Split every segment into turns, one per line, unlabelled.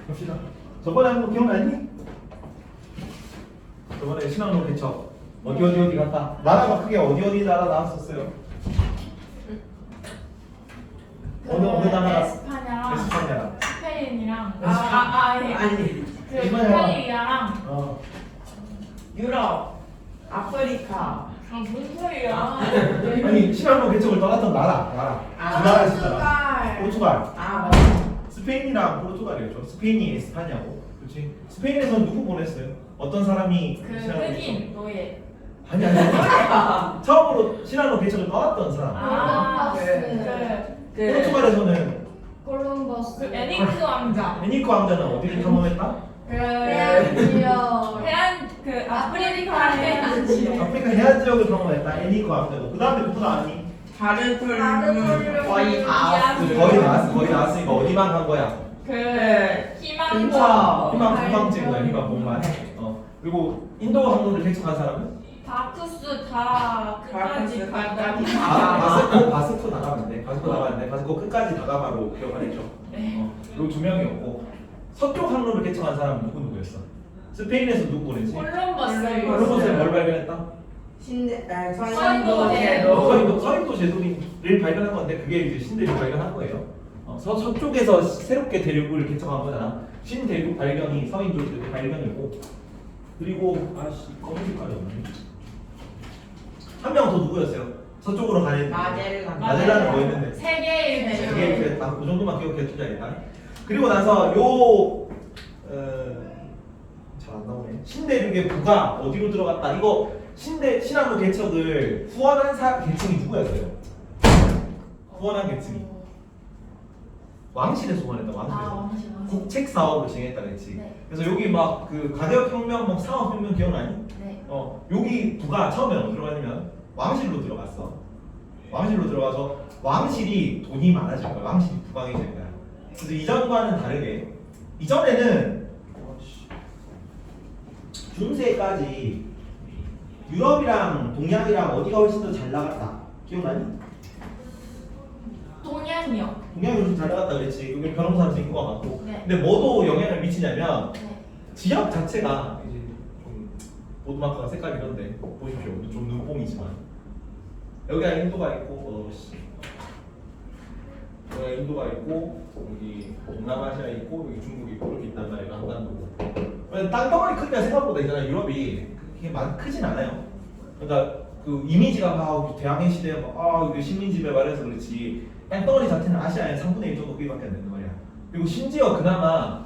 봅시다. 저번에 한 거 기억나니? 저번에 신앙로 개척 어디 갔다? 나라가 크게 어디 나라 나왔었어요? 어느 나라가?
에스파냐랑
에스파냐랑
스페인이랑
아니
그
에스파냐랑
이탈리아랑
유럽, 아프리카,
무슨 소리야?
아니 신앙로 개척을 떠났던 나라 두 나라 있었잖아. 포르투갈.
아 맞아.
스페인이랑 포르투갈이었죠. 스페인이 에스파냐고. 그렇지. 스페인에서 누구 보냈어요? 어떤 사람이
그
신앙로 개척?
흑인 노예.
아니 처음으로 신앙로 개척을 떠났던 사람.
그
포르투갈에서는
콜럼버스.
에닉스 왕자.
에니코 왕자는 어디를 탐험했다?
그
해안지역.
해안 그 아프리카 해안 지역.
아프리카 해안 지역을 탐험했다. 에니코 왕자고. 그 다음에 누구 나왔니?
바르톨
바르톨
거의 다 왔어요.
거의 나왔으니까 어디만 간 거야?
그 희망
근처.
희망 찍은 거야. 희망 몸만. 그리고 인도 항로를 개척한 사람은?
바쿠스 다 끝까지 가다.
바스코 나가면 돼. 바스코 끝까지 다가바로 기억하랬죠.
네.
그리고 두 명이었고 서쪽 항로를 개척한 사람은 누구였어? 스페인에서 누구 보냈지? 콜럼버스에 뭘 발견했다?
서인도 제도.
서인도 제도를 발견한 건데 그게 이제 신대륙 발견한 거예요. 서쪽에서 새롭게 대륙을 개척한 거잖아. 신대륙 발견이 서인도 제도 발견이고 그리고 검은 색깔이 없네. 한 명 더 누구였어요? 서쪽으로 가는 마젤란은 뭐 했는데?
세계의
그게
대륙.
이제 그 정도만 기억해 주자 일단. 그리고 나서 요 잘 안 나오네. 신대륙의 부가 어디로 들어갔다. 이거 신항로 개척을 후원한 계층이 누구였어요? 후원한 계층이 왕실에서 후원했다. 왕실. 국책 사업을 진행했다 그랬지.
네.
그래서 여기 막 그 가격혁명, 뭐 상업혁명 기억나니?
네.
여기 부가 처음에 어디로 가냐면 왕실로 들어갔어. 왕실로 들어가서 왕실이 돈이 많아질 거야. 왕실이 부강해질 거야. 그래서 이전과는 다르게 이전에는 중세까지 유럽이랑 동양이랑 어디가 훨씬 더 잘 나갔다. 기억나니?
동양이요.
동양이 훨씬 잘 나갔다 그랬지. 여기 변호사한테 인구가 많고.
네.
근데 뭐도 영향을 미치냐면
네.
지역 자체가 이제 좀 보드마크가 색깔이 이런데 보십시오. 좀 눈뽕이지만 여기가 인도가 있고 여기가 인도가 있고 여기 동남아시아 있고 여기 중국이 있고 이렇게 있단 말이에요. 한반도고. 땅덩어리 크기가 생각보다 있잖아요. 유럽이 그게 크진 않아요. 그러니까 그 이미지가 막 대항해 시대에 이게 식민지배 말해서 그렇지 땅덩어리 자체는 아시아의 3분의 1 정도 크기밖에 안 된단 말이야. 그리고 심지어 그나마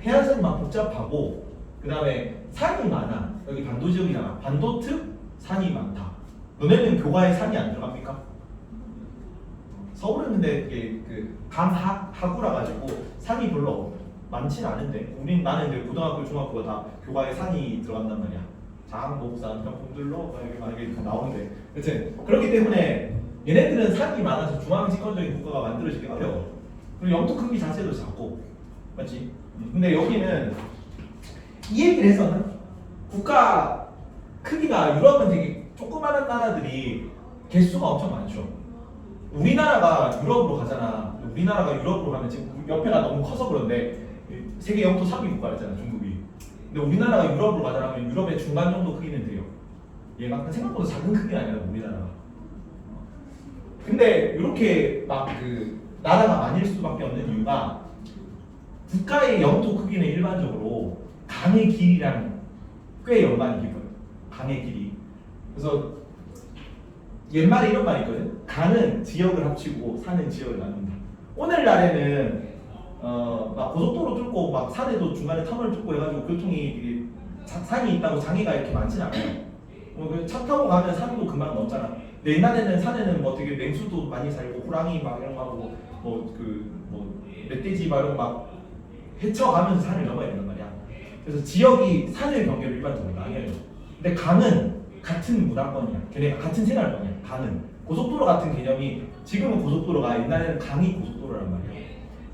해안선이 막 복잡하고 그 다음에 산이 많아. 여기 반도 지역이잖아. 반도 특 산이 많다. 너네는 교과에 산이 안 들어갑니까? 서울은 근데 이게 그 강하구라 가지고 산이 별로 많진 않은데 나는 이제 고등학교 중학교가 다 교과에 산이 들어간단 말이야. 장, 목산, 병풍들로 만약에 나오는데 여튼 그렇기 때문에 얘네들은 산이 많아서 중앙집권적인 국가가 만들어지기 어려워. 그리고 영토 크기 자체도 작고 맞지? 근데 여기는 이 얘기를 해서는 국가 크기가 유럽은 되게 조그마한 나라들이 개수가 엄청 많죠. 우리나라가 유럽으로 가잖아. 우리나라가 유럽으로 가면 지금 옆에가 너무 커서 그런데 세계 영토 3위 국가였잖아 중국이. 근데 우리나라가 유럽으로 가잖아. 그러면 유럽의 중간 정도 크기는 돼요. 얘가 생각보다 작은 크기가 아니라 우리나라가. 근데 이렇게 막 그 나라가 많을 수밖에 없는 이유가 국가의 영토 크기는 일반적으로 강의 길이랑 꽤 연관이 깊어요. 강의 길이. 그래서 옛말에 이런 말이 있거든. 강은 지역을 합치고 산은 지역을 나눈다. 오늘날에는 막 고속도로 뚫고 막 산에도 중간에 터널 뚫고 해가지고 교통이 산이 있다고 장애가 이렇게 많지는 않아요. 차 타고 가면 산도 금방 넘잖아. 근데 옛날에는 산에는 뭐 되게 맹수도 많이 살고 호랑이 막 이런 거 하고 뭐 멧돼지 막 이런 거 막 헤쳐가면서 산을 넘어야 된단 말이야. 그래서 지역이 산을 경계로 일반적으로 나뉘어요. 근데 강은 같은 문화권이야. 걔네가 같은 생활권이야. 강은 고속도로 같은 개념이 지금은 고속도로가 옛날에는 강이 고속도로란 말이야.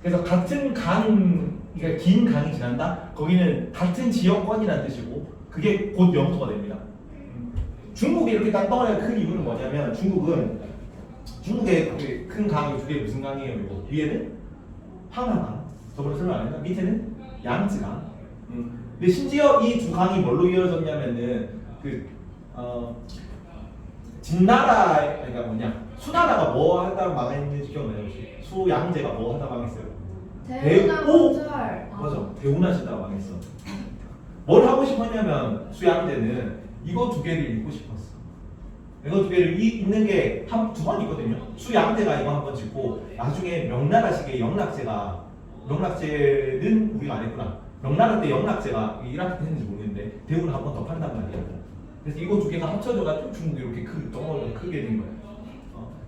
그래서 같은 그러니까 긴 강이 지난다. 거기는 같은 지역권이라는 뜻이고 그게 곧 영토가 됩니다. 중국이 이렇게 땅덩어리가 큰 이유는 뭐냐면 중국의 큰 강이 두 개 무슨 강이에요? 이거 위에는 황하강, 저번에 설명 안 했나? 밑에는 양쯔강. 근데 심지어 이 두 강이 뭘로 이어졌냐면은 진나라 그러니까 뭐냐 수나라가 뭐 하다 망했는지 기억나요 혹시? 수양제가 뭐 하다 망했어요?
대운하
오!
건설.
맞아 대운하 시다가 망했어. 뭘 하고 싶었냐면 수양제는 이거 두 개를 읽고 싶었어. 이거 두 개를 읽는 게 두 번 있거든요. 수양제가 이거 한 번 짓고 나중에 명나라식의 명락제는 우리가 안 했구나. 명나라 때 영락제가 1학기 때 했는지 모르겠는데 대운을 한 번 더 판단 말이야. 그래서 이거 두 개가 합쳐져가지고 중국 이렇게 덩어리가 크게 된 거예요.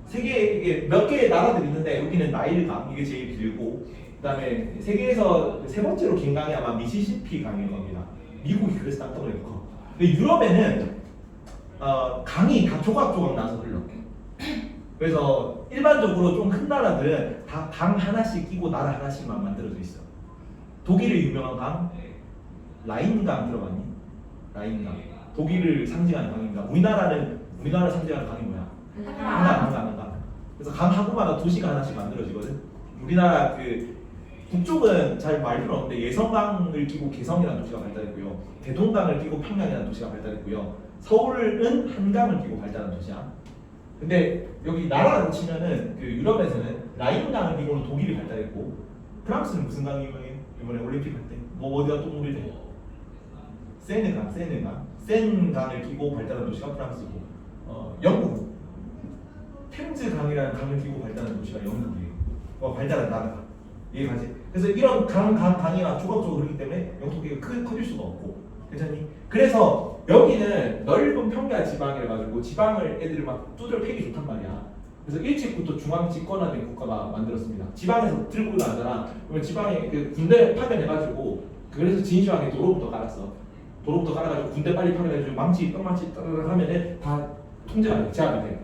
세계 이게 몇 개의 나라들이 있는데 여기는 나일강 이게 제일 길고 그다음에 세계에서 세 번째로 긴 강이 아마 미시시피 강일 겁니다. 미국이 그래서 땅덩어리가 커. 근데 유럽에는 강이 다 조각조각 나서 흘러. 그래서 일반적으로 좀 큰 나라들은 다 강 하나씩 끼고 나라 하나씩만 만들어져 있어. 독일의 유명한 강 라인강 들어봤니? 라인강. 독일을 상징하는 강입니다. 우리나라 상징하는 강이 뭐야? 한강. 그래서 강 하구마다 도시가 하나씩 만들어지거든. 우리나라 북쪽은 잘 말 필요 없는데 예성강을 끼고 개성이라는 도시가 발달했고요. 대동강을 끼고 평양이라는 도시가 발달했고요. 서울은 한강을 끼고 발달한 도시야. 근데 여기 나라로 치면은 유럽에서는 라인강을 끼고는 독일이 발달했고 프랑스는 무슨 강이 유명해? 이번에 올림픽 할 때 뭐 어디가 또 모르대? 센강을 끼고 발달한 도시가 프랑스고 영국 템즈 강이라는 강을 끼고 발달한 도시가 영국이에요. 발달한 나라가 이해가지? 그래서 이런 강이나 조각조각 흐르기 때문에 영토기가 커질 수가 없고 괜찮니? 그래서 여기는 넓은 평야 지방이라 가지고 지방을 애들이 막 두들 패기 좋단 말이야. 그래서 일찍부터 중앙 집권화된 국가가 만들었습니다. 지방에서 들고 나잖아. 그러면 지방에 군대 파견해가지고 그래서 진시황에 도로부터 깔았어. 도로부터 깔아가지고 군대 빨리 파견해가지고 망치 따르르 하면은 다 통제가 돼, 제압이 돼.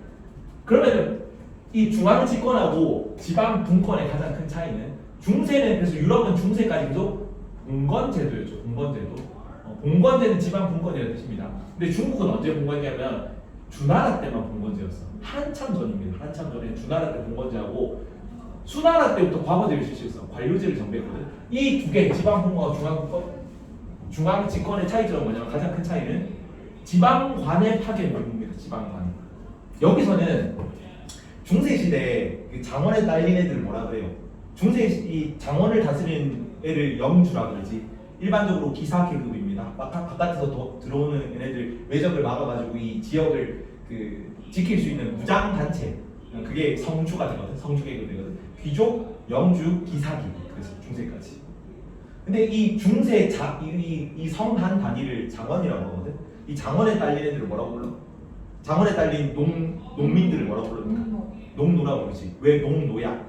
그러면은 이 중앙 집권하고 지방 분권의 가장 큰 차이는 중세는 그래서 유럽은 중세까지 계속 봉건제도였죠. 봉건제는 지방 분권이라는 뜻입니다. 근데 중국은 언제 봉건제냐면 주나라 때만 봉건제였어. 한참 전입니다. 한참 전에 주나라 때 봉건제하고 수나라 때부터 과거제를 실시했어. 관료제를 정비했거든. 이 두 개 지방 분권과 중앙 집권의 차이점은 뭐냐면 가장 큰 차이는 지방관의 파견입니다. 지방관. 여기서는 중세 시대에 장원에 딸린 애들 뭐라 그래요? 중세 이 장원을 다스리는 애를 영주라 그러지. 일반적으로 기사 계급입니다. 바깥에서 들어오는 얘네들 외적을 막아가지고 이 지역을 지킬 수 있는 무장 단체. 그게 성주가 되거든. 성주 계급이 되거든. 귀족, 영주, 기사 계급. 그래서 중세까지. 근데 이 중세 이 성한 단위를 장원이라고 하거든. 이 장원에 딸린 애들을 뭐라고 불러? 장원에 딸린 농민들을 뭐라고 부릅니까? 농노라고 부르지. 왜 농노야?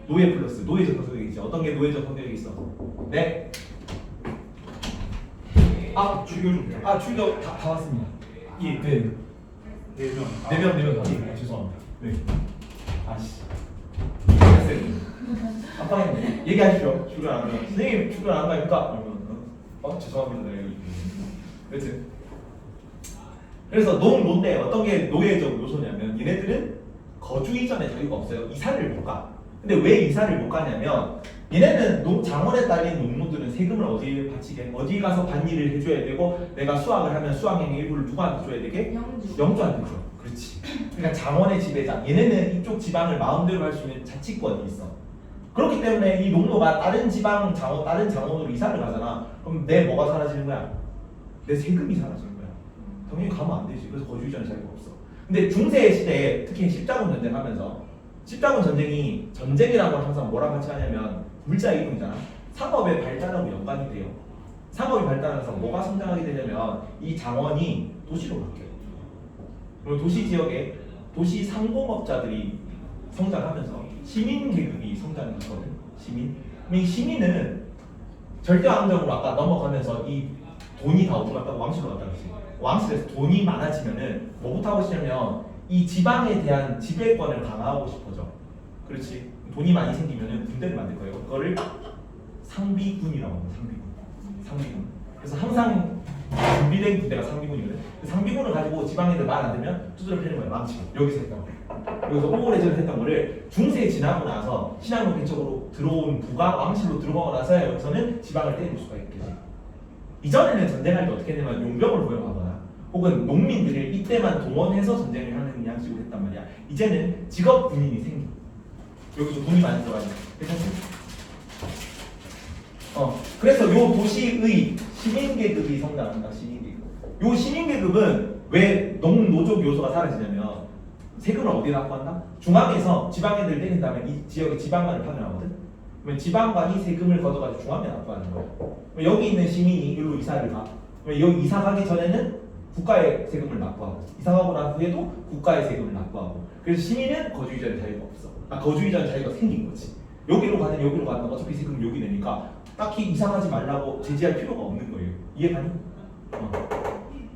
노예 플러스 노예적 성격이 있지. 어떤 게 노예적 성격이 있어? 네. 출교 좀. 출교 다 왔습니다. 예, 네. 4명. 죄송합니다. 네. 깜빡했네. 얘기하십시오. 출근 안 하면 선생님 출근 안 가니까 죄송합니다. 여튼 그래서 농노인데 어떤 게 노예적 요소냐면 얘네들은 거주 이전에 자유가 없어요. 이사를 못 가. 근데 왜 이사를 못 가냐면 얘네는 장원에 딸린 농노들은 세금을 어디에 바치게? 어디 가서 반일을 해줘야 되고 내가 수확을 하면 수확량의 일부를 누구한테 줘야 되게? 영주한테 줘. 그렇지. 그러니까 장원의 지배자. 얘네는 이쪽 지방을 마음대로 할 수 있는 자치권이 있어. 그렇기 때문에 이 농노가 다른 지방 장원, 다른 장원으로 이사를 가잖아. 그럼 내 뭐가 사라지는 거야? 내 세금이 사라지는 거야. 당연히 가면 안 되지. 그래서 거주 이전에 자유가 없어. 근데 중세 시대에 특히 십자군 전쟁하면서 십자군 전쟁이 전쟁이라는 걸 항상 뭐랑 같이 하냐면 물자 이동이잖아. 상업의 발달하고 연관이 돼요. 상업이 발달하면서 뭐가 성장하게 되냐면 이 장원이 도시로 바뀌어요. 그리고 도시 지역에 도시 상공업자들이 성장하면서 시민 계급이 성장하거든. 시민. 시민은 절대왕정으로 아까 넘어가면서 이 돈이 다 어디로 갔다고 왕실로 갔다 그랬지. 왕실에서 돈이 많아지면은 뭐부터 하고 싶냐면 이 지방에 대한 지배권을 강화하고 싶어져. 그렇지. 돈이 많이 생기면은 군대를 만들 거예요. 그거를 상비군이라고 합니다. 상비군. 그래서 항상 준비 분리된 군대가 상비군이거든. 그 상비군을 가지고 지방 애들 말 안 들면 두드려 패는 거야. 망치고 여기서 했던 거. 여기서 오래전에 했던 거를 중세 지나고 나서 신앙로 근처로 들어온 부가 왕실로 들어가고 나서 여기서는 지방을 때릴 수가 있겠지. 이전에는 전쟁할 때 어떻게 했냐면 용병을 고용하거나 혹은 농민들을 이때만 동원해서 전쟁을 하는 양식으로 했단 말이야. 이제는 직업 군인이 생겨. 여기서 돈이 많이 들어가요. 그래서 요 도시의 시민계급이 성장한다. 시민계급. 요 시민계급은 왜 농노족 요소가 사라지냐면 세금을 어디에 납부한다? 중앙에서 지방애들 때린 다음에 이 지역의 지방관을 파견하거든. 그러면 지방관이 세금을 걷어가지고 중앙에 납부하는 거야. 여기 있는 시민이 여기로 이사를 가. 그러면 여기 이사 가기 전에는 국가의 세금을 납부하고 이사 가고 난 후에도 국가의 세금을 납부하고. 그래서 시민은 거주 이전의 자유가 없어. 거주 이전의 자유가 생긴 거지. 여기로 가든 여기로 가든 어차피 세금 여기 내니까 딱히 이상하지 말라고 제지할 필요가 없는 거예요. 이해가니?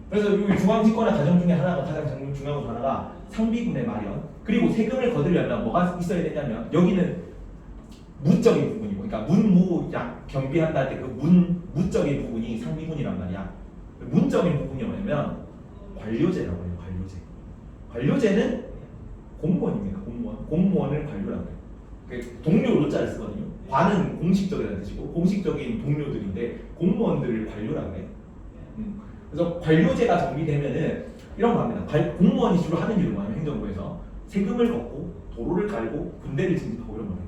그래서 여기 중앙집권의 과정 중에 하나가 가장 중요한 것 하나가 상비군의 마련. 그리고 세금을 거두려면 뭐가 있어야 되냐면 여기는 무적인 부분이고, 그러니까 문무 경비한다 할 때 그 무적인 부분이 상비군이란 말이야. 문적인 부분이 뭐냐면 관료제라고 해요. 관료제는 공무원입니다. 공무원을 관료라고 해요. 동료 로자를 쓰거든요. 관은 공식적이라는 뜻이고 공식적인 동료들인데 공무원들을 관료라고 해요. 그래서 관료제가 정비되면은 이런 거 합니다. 공무원이 주로 하는 일은 뭐냐면 행정부에서 세금을 걷고 도로를 깔고 군대를 진입하고 이런 거예요.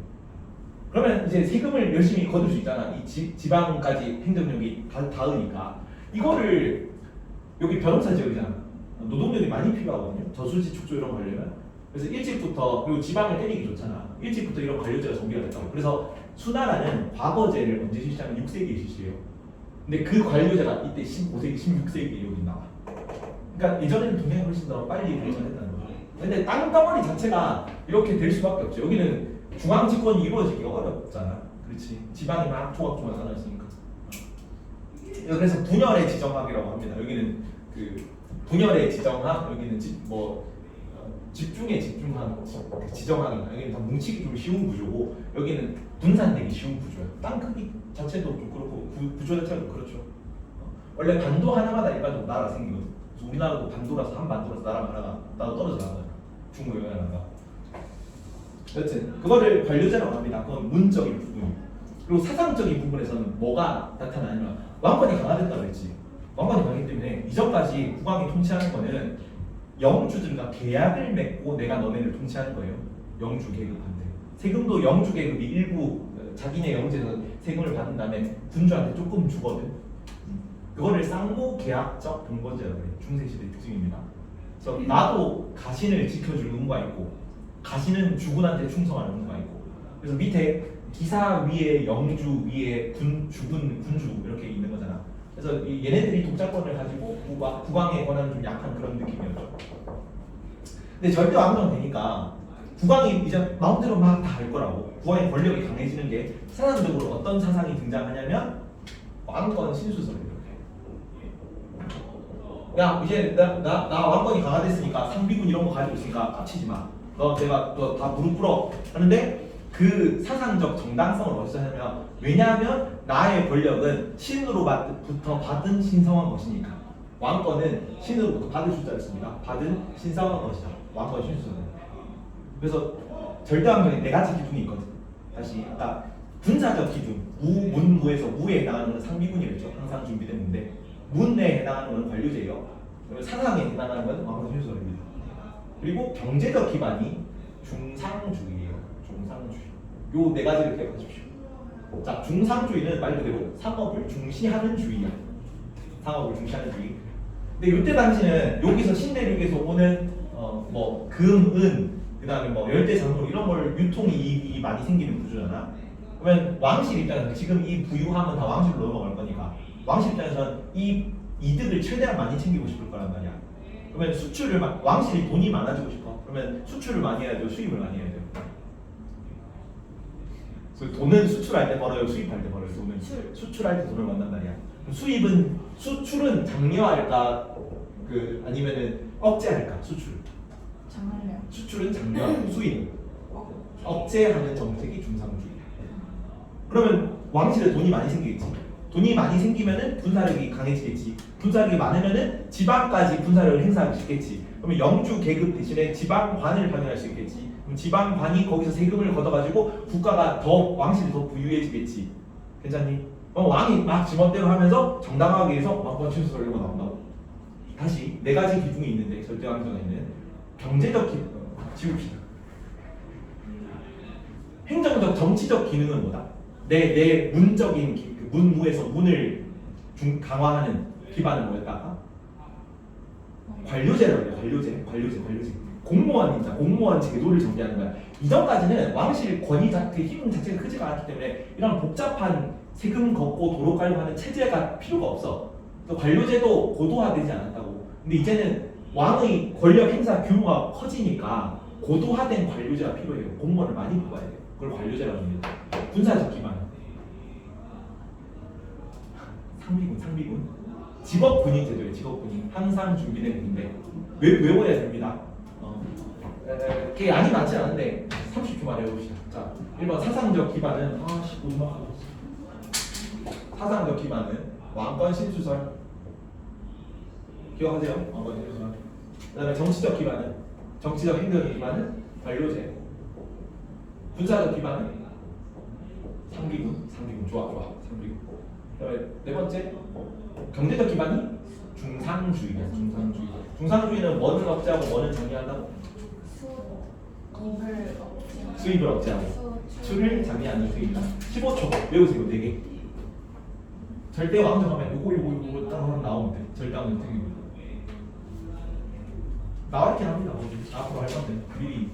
그러면 이제 세금을 열심히 거둘 수 있잖아. 이 지방까지 행정력이 닿으니까 이거를 여기 변호사 지역이잖아. 노동력이 많이 필요하거든요. 저수지 축조 이런 거 하려면. 그래서 일찍부터 그리고 지방을 때리기 좋잖아. 일찍부터 이런 관료제가 정비가 됐다고. 그래서 수나라는 과거제를 언제 실시하면 6세기에 실시해요. 근데 그 관료제가 이때 15세기, 16세기에 여기 나와. 그러니까 예전에는 굉장히 훨씬 더 빨리 발전했다는 거죠. 근데 땅덩어리 자체가 이렇게 될 수밖에 없죠. 여기는 중앙 집권이 이루어지기가 어렵잖아. 그렇지. 지방이 막 조각조각 나눠있으니까. 그래서 분열의 지정학이라고 합니다. 여기는 그 분열의 지정학, 여기는 집중의 집중학, 지정학이나 여기는 다 뭉치기 좀 쉬운 구조고 여기는 분산되기 쉬운 구조야. 땅 크기 자체도 좀 그렇고 구조 자체가 좀 그렇죠. 원래 반도 하나마다 일반적으로 나라 생기거든. 그래서 우리나라도 반도라서 한 반도라서 나라 하나가 나도 떨어져 나가요. 중국 영향하나가. 여튼 그거를 관료제라고 합니다. 그건 문적인 부분. 그리고 사상적인 부분에서는 뭐가 나타나냐면 왕권이 강화됐다고 했지. 왕권이 강하기 때문에 이전까지 국왕이 통치하는 거는 영주들과 계약을 맺고 내가 너네를 통치하는 거예요. 영주 계급한테. 세금도 영주 계급이 일부 자기네 영지에서 세금을 받은 다음에 군주한테 조금 주거든. 그거를 쌍무 계약적 병건제라고 해요. 중세시대 특징입니다. 그래서 나도 가신을 지켜줄 의무가 있고 가신은 주군한테 충성하는 의무가 있고. 그래서 밑에 기사 위에 영주 위에 주군 군주 이렇게 있는 거잖아. 그래서 얘네들이 독자권을 가지고 국왕의 권한은 좀 약한 그런 느낌이었죠. 근데 절대 왕정 되니까 국왕이 이제 마음대로 막 다 할 거라고. 국왕의 권력이 강해지는 게 사상적으로 어떤 사상이 등장하냐면 왕권 신수설이에요. 야 이제 나 왕권이 강화됐으니까 상비군 이런 거 가지고 있으니까 깝치지 마. 너 다 무릎 꿇어 하는데 그 사상적 정당성을 어디서 하냐면 왜냐하면 나의 권력은 신으로부터 받은 신성한 것이니까. 왕권은 신으로부터 받은 숫자를 씁니다. 받은 신성한 것이다. 왕권 신수는. 그래서 절대왕정에 네 가지 기둥이 있거든. 다시 아까 군사적 기둥 문무에서 무에 해당하는 것은 상비군이랬죠. 항상 준비된 문데 문에 해당하는 것은 관료제예요. 그리고 사상에 해당하는 것은 왕권 신수입니다. 그리고 경제적 기반이 중상주의예요. 중상주의. 요 네 가지를 기억하십시오. 자, 중상주의는 말 그대로 상업을 중시하는 주의야. 상업을 중시하는 주의. 근데 이때 당시는 여기서 신대륙에서 오는 뭐 금, 은, 그다음에 뭐 열대 작물 이런 걸 유통 이익이 많이 생기는 구조잖아. 그러면 왕실 입장에서 지금 이 부유함은 다 왕실로 넘어갈 거니까 왕실 입장에서는 이 이득을 최대한 많이 챙기고 싶을 거란 말이야. 그러면 수출을 왕실이 돈이 많아지고 싶어. 그러면 수출을 많이 해야 돼요. 수입을 많이 해야 돼요. 그래서 돈은 수출할 때 벌어요. 수입할 때 벌어요. 돈은 수출할 때 돈을 만난 말이야. 수출은 장려할까 아니면은 억제할까?
장난이야.
수출은 장려하고 수입은 억제하는 정책이 중상주의. 그러면 왕실에 돈이 많이 생기겠지. 돈이 많이 생기면은 분사력이 강해지겠지. 분사력이 많으면은 지방까지 분사력을 행사하기 쉽겠지. 그러면 영주 계급 대신에 지방관을 발견할 수 있겠지. 그럼 지방관이 거기서 세금을 걷어가지고 국가가 더 왕실이 더 부유해지겠지. 괜찮니? 왕이 막 지멋대로 하면서 정당하기 위해서 왕권 취소 이런 거 나온다고. 다시 네 가지 기둥이 있는데 절대왕정에 있는 경제적 기능 지웁시다. 행정적 정치적 기능은 뭐다? 내 문적인 그 문무에서 문을 강화하는 기반은 뭐였다? 관료제라고 해요. 관료제. 공무원입니다. 공무원 제도를 정비하는 거야. 이전까지는 왕실 권위 그 힘 자체가 크지가 않기 때문에 이런 복잡한 세금 걷고 도로 깔고 하는 체제가 필요가 없어. 또 관료제도 고도화되지 않았다고. 근데 이제는 왕의 권력 행사 규모가 커지니까 고도화된 관료제가 필요해요. 공무원을 많이 뽑아야 돼요. 그걸 관료제라고 합니다. 군사적 기반. 상비군. 직업군인 제도예요. 직업군인. 항상 준비된 군대. 외워야 됩니다. 그게 양이 많지 않은데 30초만 해봅시다. 자, 1번 사상적 기반은 사상적 기반은 왕권 신수설. 기억하세요? 왕권 신수설. 그다음에 정치적 기반은 정치적 행정 기반은 관료제. 군사적 기반은 상비군. 좋아. 상비군. 그다음에 네 번째 경제적 기반이 중상주의야. 중상주의는 뭐는 억제하고 뭐는 정의한다고? 수입을 억제하고 수를 장려하는 수입이다. 15초 외우세요. 4개. 절대 왕정하면 요거 딱 나오면 돼. 절대 왕정 되게 나와 있긴 합니다. 앞으로 할 건데 미리.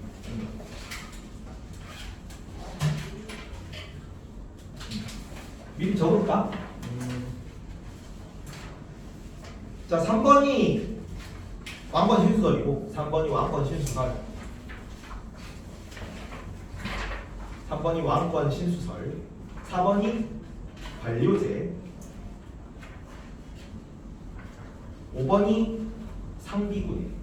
미리 적을까? 자, 3번이 왕권 신수설이고 3번이 왕권 신수설. 3번이 왕권 신수설, 4번이 관료제, 5번이 상비군.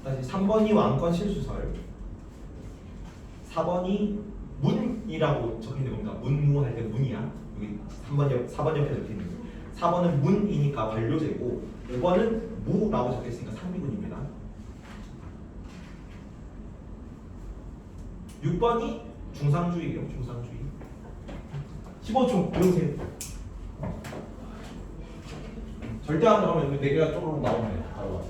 다시 3번이 왕권 신수설, 4번이 문이라고 적혀있는 겁니다. 문무할 때 문이야. 여기 4번 옆에 적혀있는 거예요. 4번은 문이니까 관료제고 5번은 무라고 적혀있으니까 상비군입니다. 6번이 중상주의예요. 중상주의. 15초 외우세요. 절대 안 나오면 4개가 쪼르륵 나오면 바로 와서.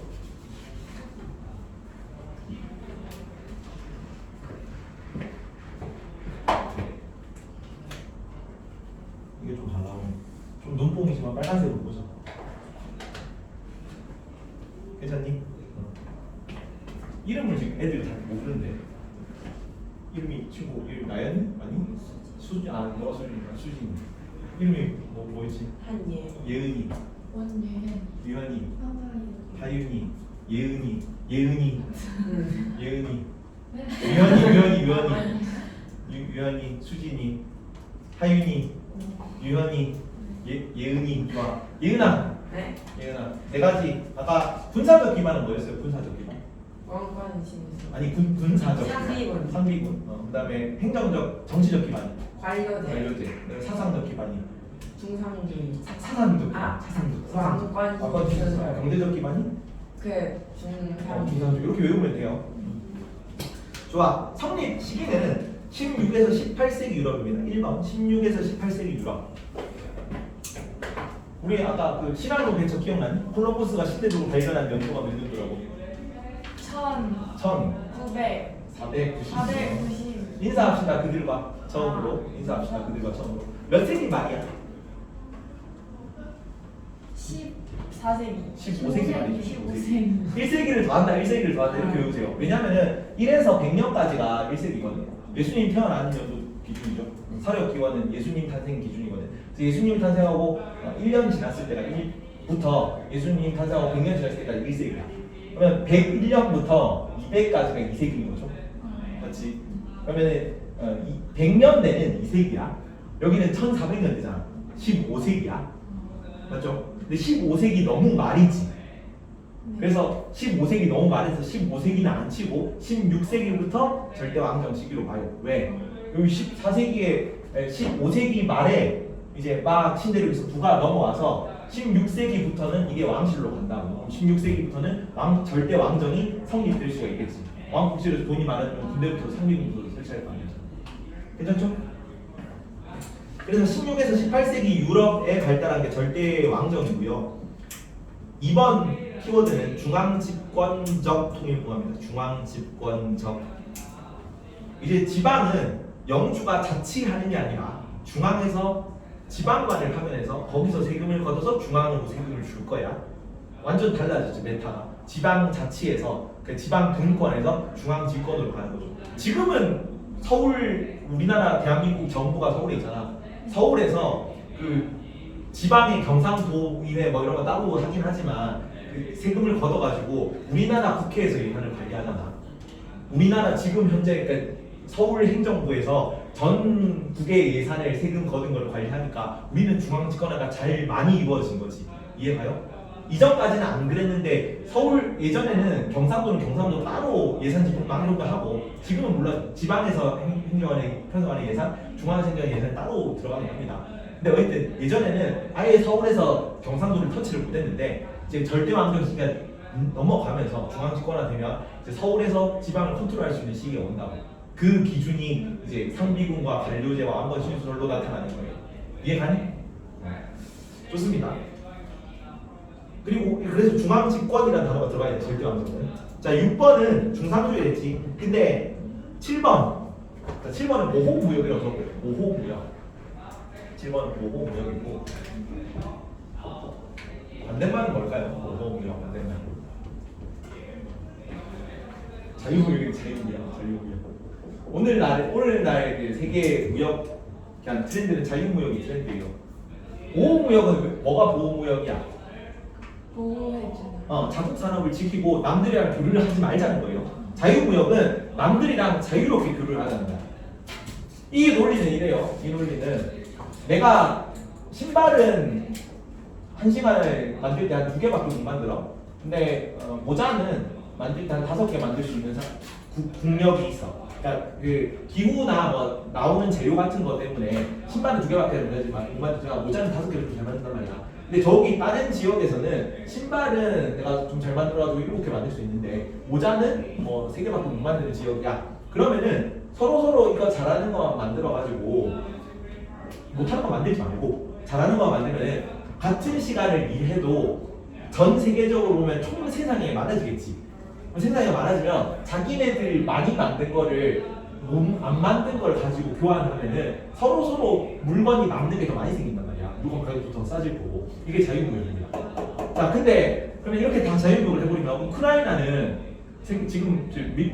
이게 좀 잘 나오네. 좀 눈뽕이지만 빨간색으로 보자. 괜찮니? 이름을 지금 애들이 잘 모르는데. 이름이 친구 이름 나연? 아니? 수진. 너가 수진. 이름이 뭐였지?
한예.
예은이,
원예은.
유현이,
하나요.
하윤이, 예은이, 유현이, 유현이, 수진이, 하윤이, 유현이, 예은이. 좋아. 예은아.
네.
예은아. 네 가지. 아까 군사적 기반은 뭐였어요? 군사적 기반.
왕권 신수.
아니 군사적.
상비군.
상비군. 그다음에 행정적 정치적 기반이
관료제.
관료제. 그다음에 사상적 기반이
중상주의.
사상적.
아,
사상적.
왕권 신수설.
경제적 기반이
중상주의.
중상주의. 이렇게 외우면 돼요. 좋아. 성립 시기는 16에서 18세기 유럽입니다. 1번 16에서 18세기 유럽. 우리 아까 그 신화로 개척 기억나니? 콜럼버스가 시대적으로 발견한 연도가 몇 년도라고?
1900.
490. 인사합시다 그들과 처음으로. 인사합시다 그들과 처음으로. 몇 세기 말이야?
14세기.
15세기 말이죠.
15세기.
1세기를 더한다. 1세기를 더한다. 이렇게 외우세요. 왜냐면은 1에서 100년까지가 1세기거든요. 예수님 태어나는 연도 기준이죠. 서력 기원은 예수님 탄생 기준이거든. 그래서 예수님 탄생하고 1년 지났을 때가 1부터 예수님 탄생하고 100년 지났을 때가 1세기야. 그러면 101년부터 200까지가 2세기인 거죠. 맞지? 그러면은 100년 내는 2세기야. 여기는 1400년 되잖아. 15세기야. 맞죠? 근데 15세기 너무 말이지. 그래서 15세기 너무 말해서 15세기는 안 치고 16세기부터 절대 왕정 시기로 봐요. 왜? 여기 14세기에 15세기 말에 이제 막 신대륙에서 부가 넘어와서 16세기부터는 이게 왕실로 간다고. 16세기부터는 절대 왕정이 성립될 수가 있겠지. 왕국실에서 돈이 많으면 군대부터 상비군도 설치할 거 아니야. 괜찮죠? 그래서 16에서 18세기 유럽에 발달한 게 절대 왕정이고요. 이번 키워드는 중앙집권적 통일부합니다. 중앙집권적. 이제 지방은 영주가 자치하는 게 아니라 중앙에서 지방관을 하면서 거기서 세금을 걷어서 중앙으로 세금을 줄 거야. 완전 달라졌죠 메타가. 지방 자치에서 그 지방 분권에서 중앙 집권으로 가는 거죠. 지금은 서울 우리나라 대한민국 정부가 서울에 있잖아. 서울에서 그 지방의 경상도의회 뭐 이런 거 따로 하긴 하지만 그 세금을 걷어가지고 우리나라 국회에서 예산을 관리하잖아. 우리나라 지금 현재 그러니까 서울 행정부에서 전국의 예산을 세금 거둔 걸 관리하니까 우리는 중앙 집권화가 잘 많이 이루어진 거지. 이해가요? 이전까지는 안 그랬는데 서울 예전에는 경상도는 따로 예산 집행 막 이런 거 하고 지금은 물론 지방에서 행정안에 편성하는 예산, 중앙에서 행정하는 예산이 따로 들어가긴 합니다. 근데 어쨌든 예전에는 아예 서울에서 경상도를 터치를 못했는데 이제 절대 왕정 시기가 넘어가면서 중앙 집권화 되면 이제 서울에서 지방을 컨트롤할 수 있는 시기가 온다고. 그 기준이 이제 상비군과 관료제와 왕건 신수설로 나타나는 거예요. 이해가니? 좋습니다. 그리고 그래서 중앙 집권이라는 단어가 들어가야 돼. 절대 왕정은. 자 6번은 중상주의 했지. 근데 7번. 자 7번은 보호무역이라고 적어요. 보호무역. 7번은 보호무역이고 반대말은 뭘까요? 보호무역 반대말. 자유무역이 자유무역. 오늘날 그 세계 무역 그냥 트렌드는 자유무역이 트렌드예요. 보호무역은 뭐가 보호무역이야?
보호해주는.
자국 산업을 지키고 남들이랑 교류를 하지 말자는 거예요. 자유무역은 남들이랑 자유롭게 교류를 하자는 거야. 이 논리는 이래요. 이 논리는 내가 신발은 1시간을 만들 때 한 2개밖에 못 만들어. 근데 모자는 만들 때 한 5개 만들 수 있는 국력이 있어. 그러니까 그 기후나 뭐 나오는 재료 같은 것 때문에 신발은 2개밖에 못 만들지만 모자는 5개를 좀 잘 만든단 말이야. 근데 저기 다른 지역에서는 신발은 내가 좀 잘 만들어가지고 7개 만들 수 있는데 모자는 뭐 3개밖에 못 만드는 지역이야. 그러면은 서로 이거 잘하는 거 만들어가지고 못하는 거 만들지 말고 잘하는 거 만들면은 같은 시간을 일해도 전 세계적으로 보면 총 생산량이 많아지겠지. 생산량이 많아지면 자기네들 많이 만든 거를 안 만든 걸 가지고 교환하면은 서로 물건이 남는 게 더 많이 생긴단 말이야. 물건 가격도 더 싸질 거고. 이게 자유무역입니다. 자, 근데 그러면 이렇게 다 자유무역을 해버리면 우크라이나는 지금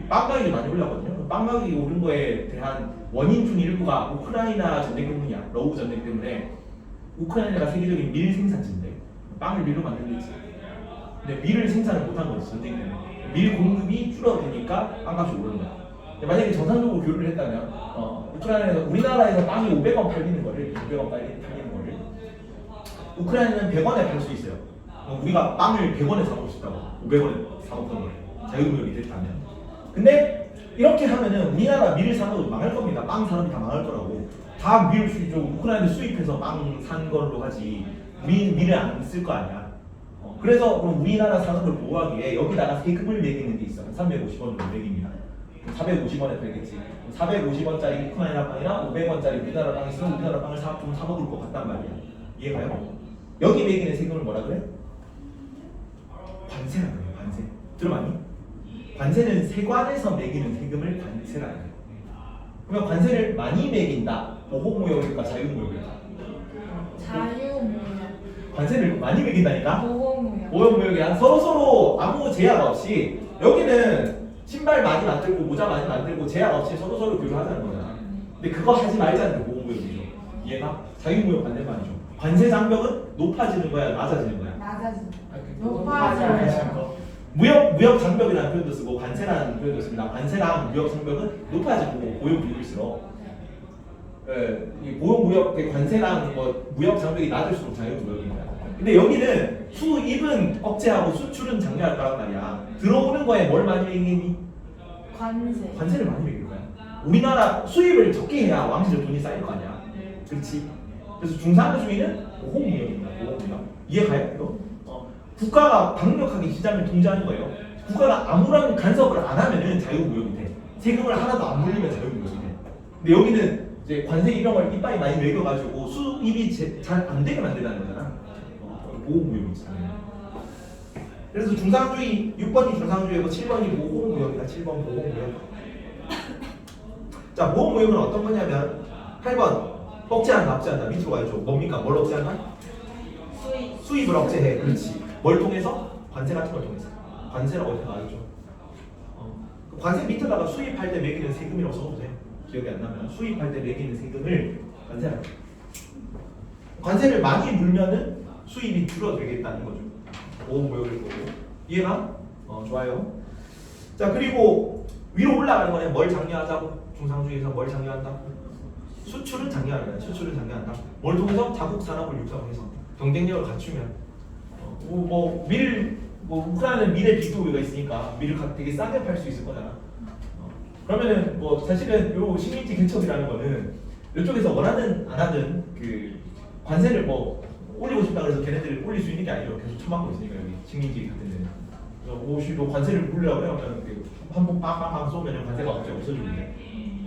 빵 가격이 많이 올랐거든요. 빵 가격이 오른 거에 대한 원인 중 일부가 우크라이나 전쟁 때문이야. 러우 전쟁 때문에. 우크라이나가 세계적인 밀 생산지인데 빵을 밀로 만들겠지. 근데 밀을 생산을 못한 거지 전쟁 때문에. 밀 공급이 줄어드니까 빵값이 오르는 거야. 만약에 정상적으로 교류를 했다면 우크라이나에서 우리나라에서 빵이 500원 팔리는 거를 200원 팔리는 거를 우크라이나는 100원에 팔 수 있어요. 우리가 빵을 100원에 사먹고 싶다고 500원에 사먹던 거예요. 자유무역이 됐다면. 근데 이렇게 하면은 우리나라 밀을 사면 망할 겁니다. 빵 산업이 다 망할 거라고. 다 밀 우크라이나 수입해서 빵 산 걸로 하지 밀을 안 쓸 거 아니야. 그래서 그럼 우리나라 산업을 보호하기에 여기다가 세금을 매기는 게 있어. 350원 정도 매깁니다. 450원에 팔겠지. 450원짜리 우크라이나 빵이랑 500원짜리 우리나라 빵이 있으면 우리나라 빵을 좀 사 먹을 것 같단 말이야. 이해가요? 여기 매기는 세금을 뭐라 그래? 관세라고 해요. 관세. 들어봤니? 관세는 세관에서 매기는 세금을 관세라고 해요. 그러면 관세를 많이 매긴다. 보호무역일까 자유무역일까?
자유무역.
관세를 많이 매긴다니까?
보호무역.
보호무역이야. 서로 아무 제약 없이 여기는 신발 많이 만들고 모자 많이 만들고 제약 없이 서로 교류하자는 거잖아. 근데 그거 하지 말자는 게 보호무역이죠. 얘가 자유무역 반대말이죠. 관세 장벽은 높아지는 거야, 낮아지는 거야?
낮아지는.
높아져요.
높아져요.
무역 장벽이라는 표현도 쓰고 관세라는 표현도 씁니다. 관세랑 무역 장벽은 높아지고 보호무역일수록 이 보호무역 관세랑 뭐 무역 장벽이 낮을수록 자유무역입니다. 근데 여기는 수입은 억제하고 수출은 장려할 거란 말이야. 들어오는 거에 뭘 많이 매기니?
관세.
관세를 많이 매길 거야. 우리나라 수입을 적게 해야 왕실에 돈이 쌓일 거 아니야. 그렇지? 그래서 중상주의는 보호무역입니다. 보호무역. 이해가요? 이거? 국가가 강력하게 시장을 통제하는 거예요. 국가가 아무런 간섭을 안 하면은 자유무역이 돼. 세금을 하나도 안 물리면 자유무역이 돼. 근데 여기는 이제 관세 이런 걸 이빨이 많이 매겨가지고 수입이 잘 안 되게 만든다는 거잖아. 보호무역이지. 그래서 중상주의 6번이 중상주의고 7번이 보호무역이다. 7번 보호무역. 자, 보호무역은 어떤 거냐면 8번 억제한다, 억제한다. 밑으로 가야죠. 뭡니까? 뭘 억제한다? 수입을 억제해. 그렇지. 뭘 통해서? 관세 같은 걸 통해서. 관세라고 생각하죠. 관세 밑에다가 수입할 때 매기는 세금이라고 써도 돼. 기억이 안 나면 수입할 때 매기는 세금을 관세라고. 관세를 많이 물면은 수입이 줄어들겠다는 거죠. 보호무역을 보고. 이해가? 좋아요. 자, 그리고 위로 올라가는 거는 뭘 장려하자고? 중상주의에서 뭘 장려한다? 수출을 장려하는 거야. 수출을 장려한다. 뭘 통해서? 자국 산업을 육성해서 경쟁력을 갖추면. 우크라이나는 밀의 비수요가 있으니까 밀을 되게 싸게 팔 수 있을 거잖아. 그러면은 뭐 사실은 요 식민지 개척이라는 거는 이쪽에서 원하든 안 하든 그 관세를 뭐 올리고 싶다 그래서 걔네들이 올릴 수 있는 게 아니죠. 계속 처맞고 있으니까 여기 식민지 같은 데는. 그래서 혹시도 관세를 물려고 하면 한번 빵빵빵 쏘면 관세가 갑자기 없어지는데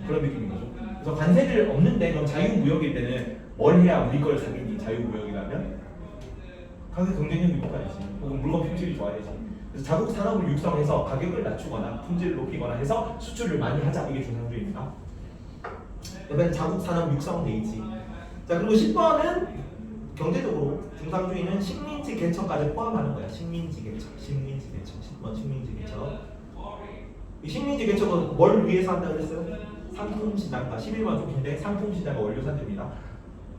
그런 느낌인 거죠. 그래서 관세를 없는데 그럼 자유무역일 때는 뭘 해야 우리 걸 사겠니? 자유무역이라면 가격 경쟁력이 높아야지. 혹은 물건 품질이 좋아야지. 그래서 자국 산업을 육성해서 가격을 낮추거나 품질을 높이거나 해서 수출을 많이 하자. 이게 중상주의입니다. 옆에는 자국 산업 육성돼 있지. 자, 그리고 10번은 경제적으로 중상주의는 식민지 개척까지 포함하는 거야. 식민지 개척, 식민지 개척. 10번 식민지 개척. 이 식민지 개척은 뭘 위해서 한다 그랬어요? 상품 시장과 11번 좀 긴데 상품 시장과 원료 산재입니다.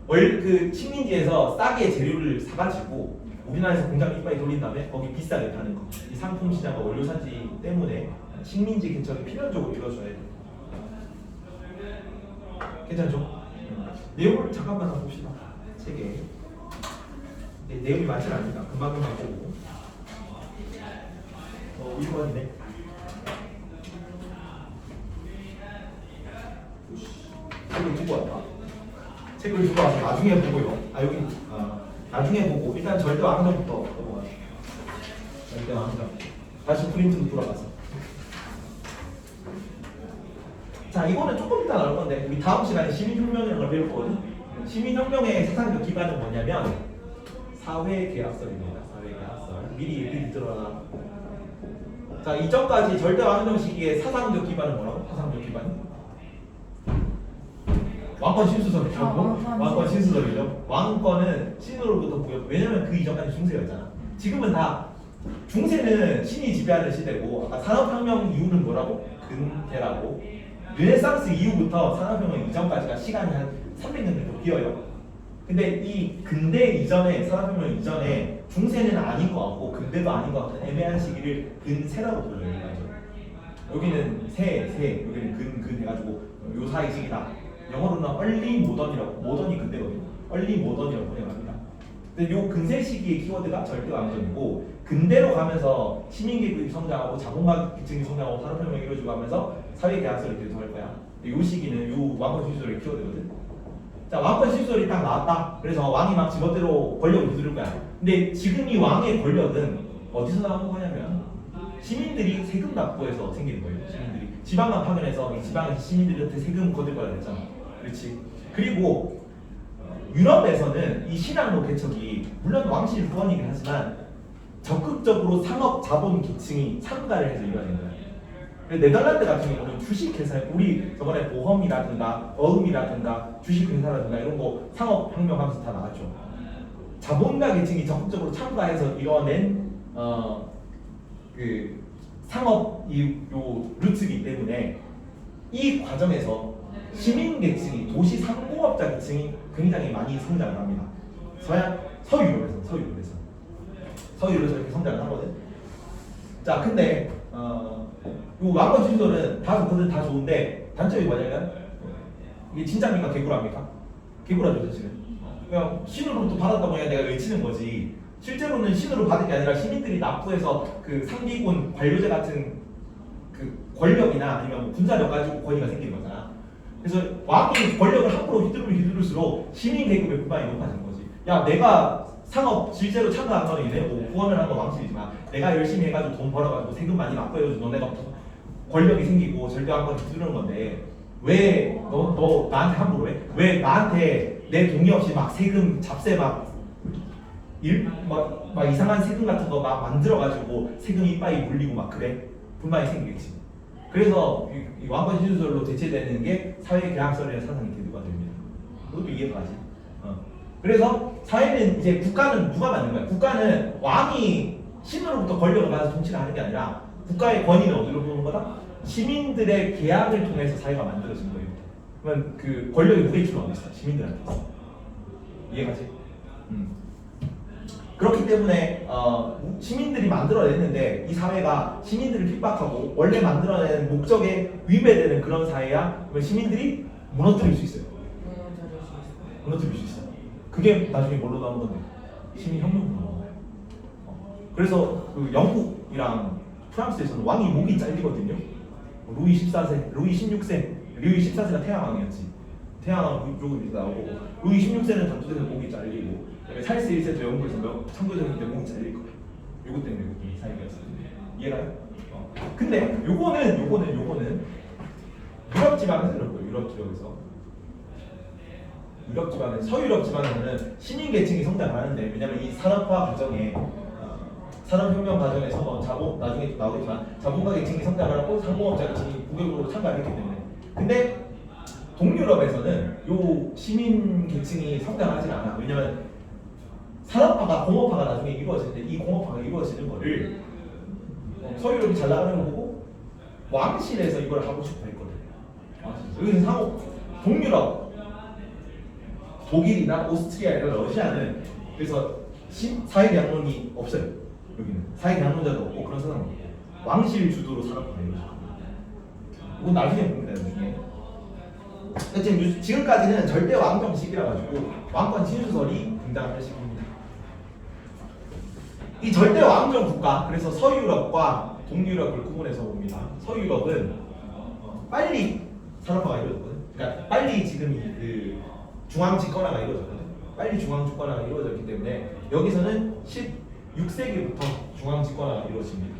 그 식민지에서 싸게 재료를 사가지고 우리나라에서 공장 이빨이 돌린 다음에 거기 비싸게 파는 거. 이 상품 시장과 원료 산지 때문에 식민지 개척이 필연적으로 이루어져야 돼. 괜찮죠? 내용을 잠깐만 한번 봅시다. 책에. 네, 내용이 많지는 않으니까 금방 보고. 1번이네. 책을 두고 왔다. 책을 두고 와서 나중에 보고요. 나중에 보고 일단 절대왕정부터 넘어가요. 절대왕정. 다시 프린트로 돌아가서. 자, 이거는 조금 이따 나올 건데 우리 다음 시간에 시민혁명이라는 걸 배울 거거든. 시민혁명의 사상적 기반은 뭐냐면 사회계약설입니다. 사회계약설. 미리 들어라. 자, 이전까지 절대왕정 시기의 사상적 기반은 뭐라고? 사상적 기반? 왕권 신수설이죠. 왕권 신수설이죠. 왕권은 신으로부터 부여. 왜냐면 그 이전까지 중세였잖아. 지금은 다 중세는 신이 지배하는 시대고 아까 산업혁명 이후는 뭐라고? 근대라고. 르네상스 이후부터 산업혁명 이전까지가 시간이 한 300년 정도 비어요. 근데 이 근대 이전에 산업혁명 이전에 중세는 아닌 것 같고 근대도 아닌 것 같은 애매한 시기를 근세라고 불러요. 여기는 세, 여기는 근 해가지고 요 사이 시기다. 영어로는 얼리 모던이라고, 모던이 근대거든요. 얼리 모던이라고 번역합니다. 근데 요 근세 시기의 키워드가 절대왕정이고 근대로 가면서 시민계급이 성장하고 자본가 계층이 성장하고 산업혁명이 이루어지고 하면서 사회계약설이 계속할 거야. 요 시기는 요 왕권 신수설의 키워드거든. 자, 왕권 신수설이 딱 나왔다. 그래서 왕이 막 지멋대로 권력을 두드릴 거야. 근데 지금 이 왕의 권력은 어디서 나온 거냐면 시민들이 세금 납부해서 생기는 거예요. 시민들이 지방만 파견해서 이 지방 시민들한테 세금 거둘 거라 그랬잖아. 그렇지. 그리고 유럽에서는 이 신앙로 개척이 물론 왕실 후원이긴 하지만 적극적으로 상업 자본 계층이 참가를 해서 이루어진 거야. 네덜란드 같은 경우는 주식회사, 우리 저번에 보험이라든가 어음이라든가 주식회사라든가 이런 거 상업혁명하면서 다 나왔죠. 자본가 계층이 적극적으로 참가해서 이뤄낸 그 상업 요 루트이기 때문에 이 과정에서 시민 계층이 도시 상공업자 계층이 굉장히 많이 성장을 합니다. 서유럽에서 이렇게 성장을 하거든. 자, 근데 요 왕권 신설은 다 좋거든, 다 좋은데 단점이 뭐냐면 이게 진짜입니까 개구라입니까? 개구라죠 사실은. 그냥 신으로부터 받았다고 해야 내가 외치는 거지. 실제로는 신으로 받은 게 아니라 시민들이 납부해서 그 상비군 관료제 같은 그 권력이나 아니면 군사력 가지고 권위가 생기는 거잖아. 그래서 왕이 권력을 함부로 휘두를수록 시민 계급의 불만이 높아지는 거지. 야, 내가 상업 실제로 참가한 거는 얘네고 후원을 한 건 왕실이지만 내가 열심히 해가지고 돈 벌어가지고 세금 많이 납부해가지고 너네가 권력이 생기고 절대왕권을 휘두르는 건데 왜 너 나한테 함부로 해? 왜 나한테 내 동의 없이 막 세금 잡세 막 이상한 세금 같은 거 막 만들어가지고 세금 이빠이 물리고 막 그래? 불만이 생기겠지. 그래서 이 왕권 신주설로 대체되는 게 사회 계약설이라는 사상이 대두가 됩니다. 그것도 이해가 가지. 그래서 사회는 이제 국가는 누가 만든 거야? 국가는 왕이 신으로부터 권력을 받아서 통치를 하는 게 아니라 국가의 권위는 어디로 보는 거다? 시민들의 계약을 통해서 사회가 만들어진 거예요. 그러면 그 권력의 무게추는 어디 있어? 시민들한테 있어. 이해가지? 그렇기 때문에 시민들이 만들어냈는데 이 사회가 시민들을 핍박하고 원래 만들어낸 목적에 위배되는 그런 사회야. 그러면 시민들이 무너뜨릴 수 있어요. 무너뜨릴 수 있어요. 그게 나중에 뭘로 나오는 건데? 시민혁명으로 나오는 거예요. 그래서 그 영국이랑 프랑스에서는 왕이 목이 잘리거든요. 루이 14세, 루이 16세, 루이 14세가 태양왕이었지. 태양왕 쪽으로 나오고 루이 16세는 당초돼서 목이 잘리고 찰스 1세도 영국에서 창조적인데 목이 잘릴 거예요. 요거 때문에 이 사이가였어요. 이해가요? 근데 요거는 유럽 지방에서 이런 거예요. 유럽 지방에서 서유럽 지방에서는 시민 계층이 성장을 하는데 왜냐면 이 산업화 과정에 산업혁명 과정에서 나중에 나오겠지만 자본가 계층이 성장을 하고 상공업자 계층이 국외적으로 참가했기 때문에 근데 동유럽에서는 요 시민 계층이 성장하지 않아. 왜냐면 산업화가 공업화가 나중에 이루어지는데 이 공업화가 이루어지는 거를 서유럽이 잘 나가는 걸 보고 왕실에서 이걸 하고 싶어 했거든요. 여기서 동유럽 독일이나 오스트리아나 러시아는 그래서 사회계약론이 없어요. 여기는 사회계약론자도 없고 그런 사람도 없고 왕실 주도로 산업화가 이루어져요. 이건 나중에 봅니다. 나중에 지금까지는 절대 왕정 시기라 가지고 왕권 신주설이 등장할 시기입니다. 이 절대 왕정 국가 그래서 서유럽과 동유럽을 구분해서 봅니다. 서유럽은 빨리 산업화가 이루어졌거든. 그러니까 빨리 지금 그 중앙 집권화가 이루어졌거든. 빨리 중앙 집권화가 이루어졌기 때문에 여기서는 16세기부터 중앙 집권화가 이루어집니다.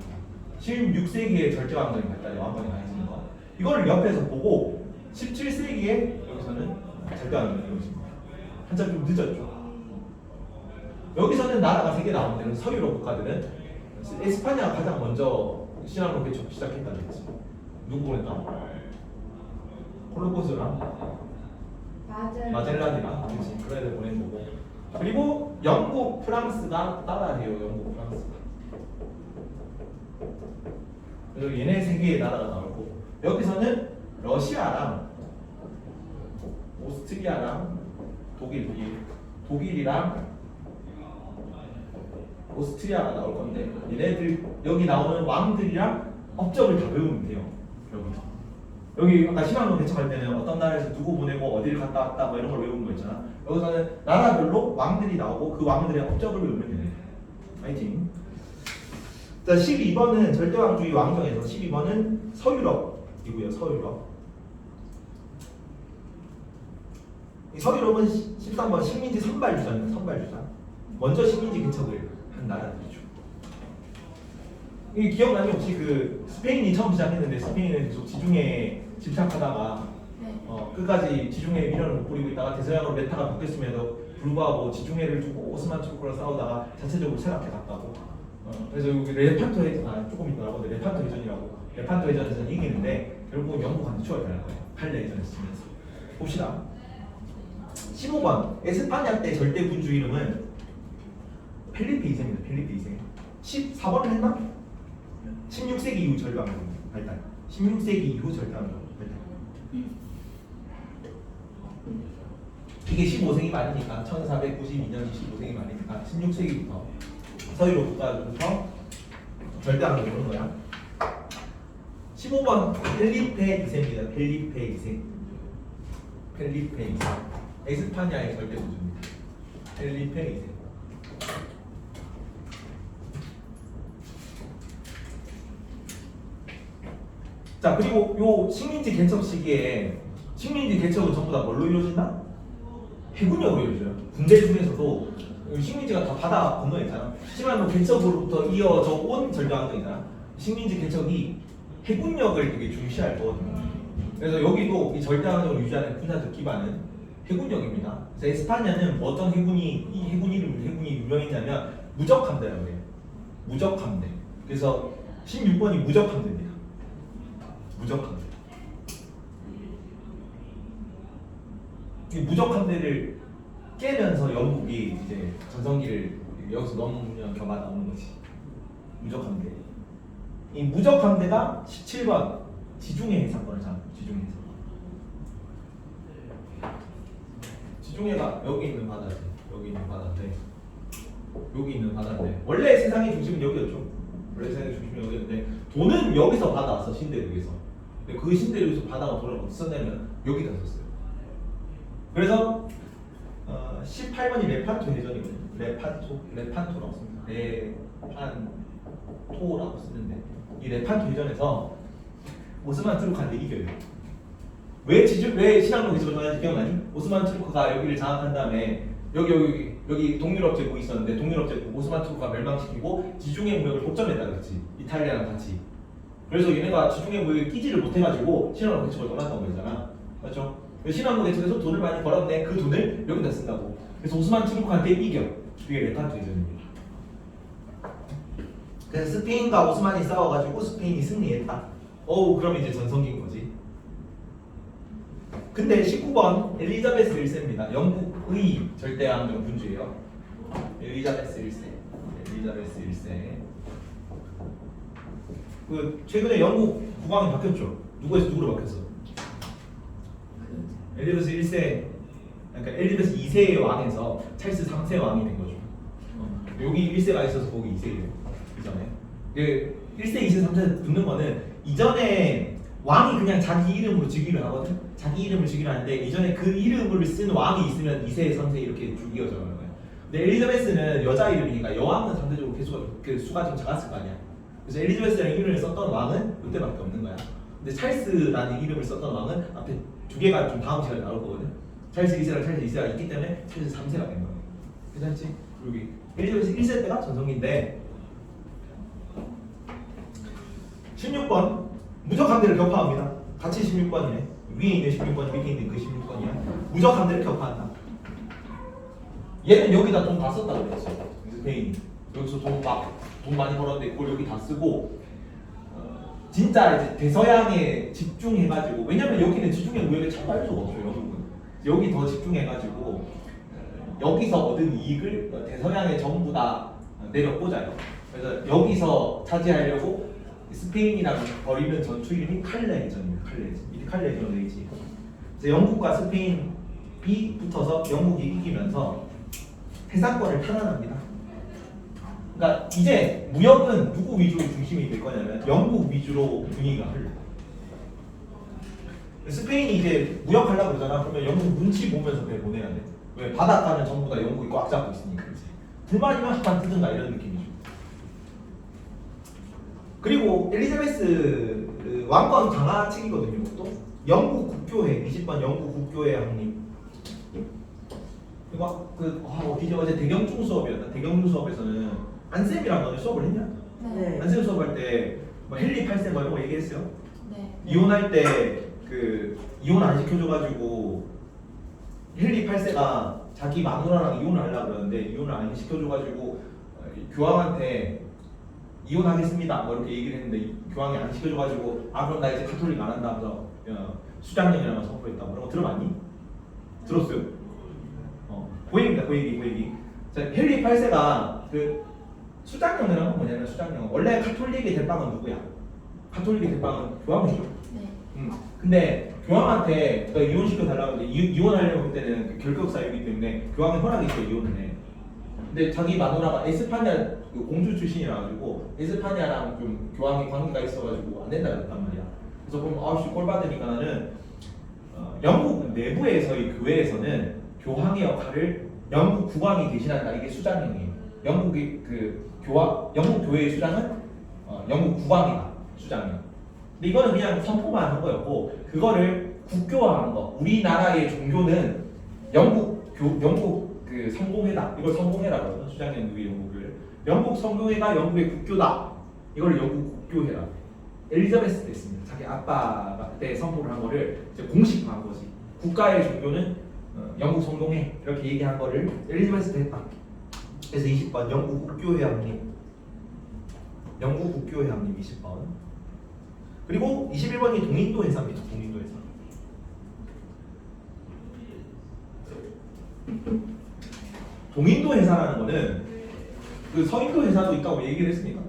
16세기에 절대 왕정이 발달해 왕권이 강해지는 거. 이걸 옆에서 보고 17세기에 여기서는 절대 왕정이 이루어집니다. 한참 좀 늦었죠. 여기서는 나라가 3개 나오는데 서유럽 국가들은 에스파냐가 가장 먼저 신앙을 개척 시작했다고 했지. 누구 보냈다? 콜로코스랑 마젤란이랑 그렇지 그런 애들 보낸 거고 그리고 영국, 프랑스가 따라해요. 영국, 프랑스가 그리고 얘네 3개의 나라가 나오고 여기서는 러시아랑 오스트리아랑 독일이랑 오스트리아가 나올 건데 얘네들 여기 나오는 왕들이랑 업적을 다 외우면 돼요. 여기 아까 신앙론 개척할 때는 어떤 나라에서 누구 보내고 어디를 갔다 왔다 뭐 이런 걸 외우는 거 있잖아. 여기서는 나라별로 왕들이 나오고 그 왕들의 업적을 외우면 돼요. 파이팅. 자 12번은 절대왕주의 왕정에서 12번은 서유럽이고요. 서유럽. 이 서유럽은 13번 식민지 선발주자입니다. 선발주자. 먼저 식민지 개척을 한 나라들이죠. 이 기억나니 혹시 그 스페인이 처음 시작했는데 스페인은 계속 지중해에 집착하다가 끝까지 지중해에 미련을 못 버리고 있다가 대서양으로 메타가 바뀌었음에도 불구하고 지중해를 두고 오스만 투르크랑 싸우다가 자체적으로 쇠락해 갔다고. 그래서 여기 레판토 해전 조금 이따 나오는데 레판토 해전이라고 레판토 해전에서는 이기는데 결국은 영국한테 추월을 할 거예요. 팔레 해전을 쓰면서. 봅시다. 15번 에스파냐 때 절대 군주 이름은 펠리페 2세입니다. 펠리페 2세. 14번을 했나? 16세기 이후 절대왕정 발달. 16세기 이후 절대왕정 발달. 이게 15세기 말이니까 1492년 15세기 말이니까 16세기부터 서유럽 국가부터 절대왕정이 오는 거야. 15번 펠리페 2세입니다. 펠리페 2세. 펠리페 2세. 에스파냐의 절대 군주입니다. 펠리페 2세. 자 그리고 요 식민지 개척 시기에 식민지 개척은 전부 다 뭘로 이루어진다? 해군력으로 이루어져요. 군대 중에서도 식민지가 다 바다 건너에 있잖아. 하지만 개척으로부터 이어져 온 절도항정이잖아. 식민지 개척이 해군력을 되게 중시할 거거든요. 그래서 여기도 이 절대항정을 유지하는 군사적 기반은 해군력입니다. 그래서 에스파냐는 어떤 해군이 이 해군이 유명했냐면 무적함대라고 해요. 무적함대. 그래서 16번이 무적함대입니다. 무적함대. 이 무적함대를 깨면서 영국이 이제 전성기를 여기서 넘으면 겨마 나오는 거지. 무적함대. 이 무적함대가 17번 지중해 사건을 잡는 지중해 사건. 지중해가 여기 있는 바다지. 여기 있는 바다인데 여기 있는 바다인데 원래 세상의 중심은 여기였죠. 원래 세상의 중심은 여기였는데 돈은 여기서 받아왔어. 신대륙에서. 근데 그 신대륙에서 받아온 돈을 어디서 썼냐면 여기다 썼어요. 그래서 18번이 레판토 해전이거든요. 레판토라고 씁니다. 레판토라고 쓰는데 이 레판토 해전에서 오스만 투르크한테 이겨요. 왜 신항로 기술을 전하는지 기억나니? 오스만 투르크가 여기를 장악한 다음에 여기 동유럽 제국이 있었는데 동유럽 제국 오스만 투르크가 멸망시키고 지중해 무역을 독점했다 그랬지. 이탈리아랑 같이. 그래서 얘네가 지중해 무역에 끼지를 못해가지고 신항로 개척을 떠났던 거잖아. 맞죠? 신항로 개척에서 돈을 많이 벌었는데 그 돈을 여기다 쓴다고. 그래서 오스만 투르크한테 이겨. 그게 레판토 해전입니다. 그래서 스페인과 오스만이 싸워가지고 스페인이 승리했다. 그럼 이제 전성기인 거지. 근데 19번 엘리자베스 1세입니다. 영국의 절대항정 군주예요. 엘리자베스 1세. 그 최근에 영국 국왕이 바뀌었죠. 누구로 바뀌었어? 엘리자베스 1세. 그러니까 엘리자베스 2세의 왕에서 찰스 3세 왕이 된 거죠. 여기 1세가 있어서 거기 2세예요. 이전에. 1세, 2세, 3세 붙는 거는 이전에 왕이 그냥 자기 이름으로 즉위를 하거든. 자기 이름을 즉위를 하는데 이전에 그 이름을 쓴 왕이 있으면 2세, 3세 이렇게 쭉 이어져 가는 거예요. 근데 엘리자베스는 여자 이름이니까 여왕은 상대적으로 수가 좀 작았을 거 아니야. 그래서 엘리자베스라는 이름을 썼던 왕은 이때밖에 없는 거야. 근데 찰스라는 이름을 썼던 왕은 앞에 두 개가 좀 다음 시간에 나올 거거든. 찰스 2세랑 찰스 2세가 있기 때문에 찰스 3세가 된 거예요. 괜찮지? 여기 엘리자베스 1세 때가 전성기인데 16번 무적함대를 격파합니다. 같이 16번이네. 위에 있는 16번이 밑에 있는 그 16번이야. 무적함대를 격파한다. 얘는 여기다 돈 다 썼다고 그랬어. 스페인이 여기서 돈 많이 벌었는데 그걸 여기 다 쓰고 진짜 이제 대서양에 집중해가지고 왜냐면 여기는 지중해 무역에 참가할 수가 없어요. 영국은 여기 더 집중해가지고 여기서 얻은 이익을 대서양에 전부 다 내려 꽂아요. 그래서 여기서 차지하려고 스페인이랑 벌이는 전투 이름이 칼레전입니다. 이게 칼레전으로 되어 있지. 그래서 영국과 스페인이 붙어서 영국이 이기면서 해상권을 탈환합니다. 그러니까 이제 무역은 누구 위주로 중심이 될 거냐면 영국 위주로 분위기가 흘러. 스페인이 이제 무역하려고 그러잖아. 그러면 영국 눈치 보면서 배 보내야 돼. 왜? 바닷가는 전부 다 영국이 꽉 잡고 있으니까. 불만이면 한판 뜨든가 이런 느낌이죠. 그리고 엘리자베스 왕권 강화 책이거든요. 이것도 영국 국교회 20번 영국 국교회 항립. 이거 어제 대경중 수업이었나? 대경중 수업에서는 안쌤이랑 너네 수업을 했냐?
네.
안쌤 수업할 때 뭐 헨리 8세 뭐 이런 거 얘기했어요?
네.
이혼할 때 그 이혼 안 시켜줘가지고 헨리 8세가 자기 마누라랑 이혼을 하려고 그러는데 이혼을 안 시켜줘가지고 교황한테 이혼하겠습니다 뭐 이렇게 얘기를 했는데 교황이 안 시켜줘가지고 그럼 나 이제 가톨릭 안 한다 하면서 수장령이라고 선포했다 뭐 이런 거 들어봤니? 들었어요? 그 얘기입니다. 그 얘기. 자, 헨리 8세가 그 수장령이라는 건 뭐냐면 수장령 원래 가톨릭의 대빵은 누구야? 가톨릭의 대빵은 교황이죠.
네.
근데 교황한테 너 이혼시켜 달라고 하는데 이혼하려고 할 때는 그 결격 사유이기 때문에 교황의 허락이 있어야 이혼을 해. 근데 자기 마누라가 에스파냐 공주 출신이라 가지고 에스파냐랑 좀 교황의 관계가 있어가지고 안 된다 그랬단 말이야. 그래서 그럼 아우씨 꼴 받으니까는 영국 내부에서의 교회에서는 교황의 역할을 영국 국왕이 대신한다. 이게 수장령이에요. 영국 교회의 수장은 영국 국왕이다. 수장령. 근데 이거는 그냥 선포만 한 거였고 그거를 국교화한 거. 우리나라의 종교는 영국 그 성공회다. 이걸 성공회라고 하거든. 수장님 누이 영국을. 영국 성공회가 영국의 국교다. 이걸 영국 국교회라. 엘리자베스 때 했습니다. 자기 아빠가 그때 선포를 한 거를 이제 공식화한 거지. 국가의 종교는 영국 성공회 이렇게 얘기한 거를 엘리자베스 때 했다. 그래서 20번 영국 국교회장님. 영국 국교회장님 20번. 그리고 21번이 동인도 회사입니다. 동인도 회사. 동인도 회사라는 거는 그 서인도 회사도 있다고 얘기를 했습니까?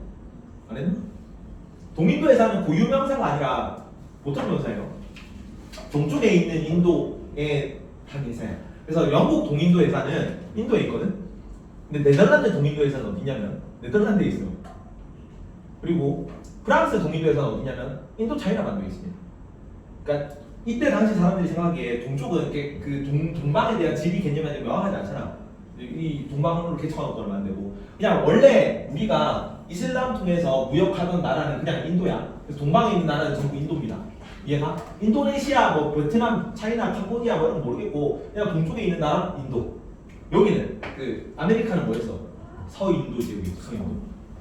안 했나? 동인도 회사는 고유명사가 아니라 보통 명사예요. 동쪽에 있는 인도의 한 회사야. 그래서 영국 동인도 회사는 인도에 있거든. 근데 네덜란드 동인도 회사는 어디냐면 네덜란드에 있어요. 그리고 프랑스 동인도 회사는 어디냐면 인도 차이나 반도에 있습니다. 그러니까 이때 당시 사람들이 생각하기에 동쪽은 이렇게 그 동방에 대한 지리 개념이 명확하지 않잖아. 이 동방으로 개척한 건 안 되고 그냥 원래 우리가 이슬람 통해서 무역하던 나라는 그냥 인도야. 그래서 동방에 있는 나라는 전부 인도입니다. 이해가? 인도네시아, 뭐 베트남, 차이나, 캄보디아 뭐 이런 거 모르겠고 그냥 동쪽에 있는 나라 인도. 여기는 그 아메리카는 뭐였어? 서인도 지역이 서인도.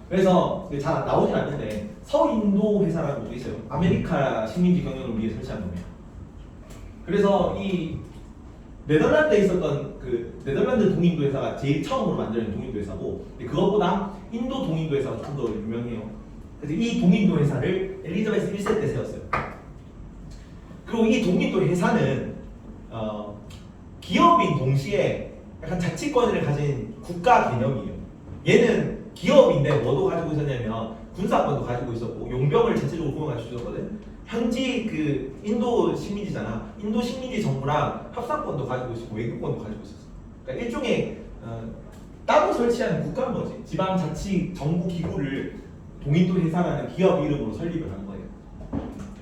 그래서 잘 나오진 않는데 서인도 회사라는 것도 있어요. 아메리카 식민지 경영을 위해 설치한 겁니다. 그래서 이 네덜란드에 있었던 그 네덜란드 동인도 회사가 제일 처음으로 만든 동인도 회사고 그것보다 인도 동인도 회사가 조금 더 유명해요. 그래서 이 동인도 회사를 엘리자베스 1세 때 세웠어요. 그리고 이 동인도 회사는 기업인 동시에 약간 자치권을 가진 국가 개념이에요. 얘는 기업인데 뭐도 가지고 있었냐면 군사권도 가지고 있었고 용병을 전체적으로 고용할 수 있었거든. 현지 그 인도 식민지잖아. 인도 식민지 정부랑 협상권도 가지고 있었고 외교권도 가지고 있었어. 그러니까 일종의 따로 설치한 국가인 거지. 지방자치 정부 기구를 동인도 회사라는 기업 이름으로 설립을 한 거예요.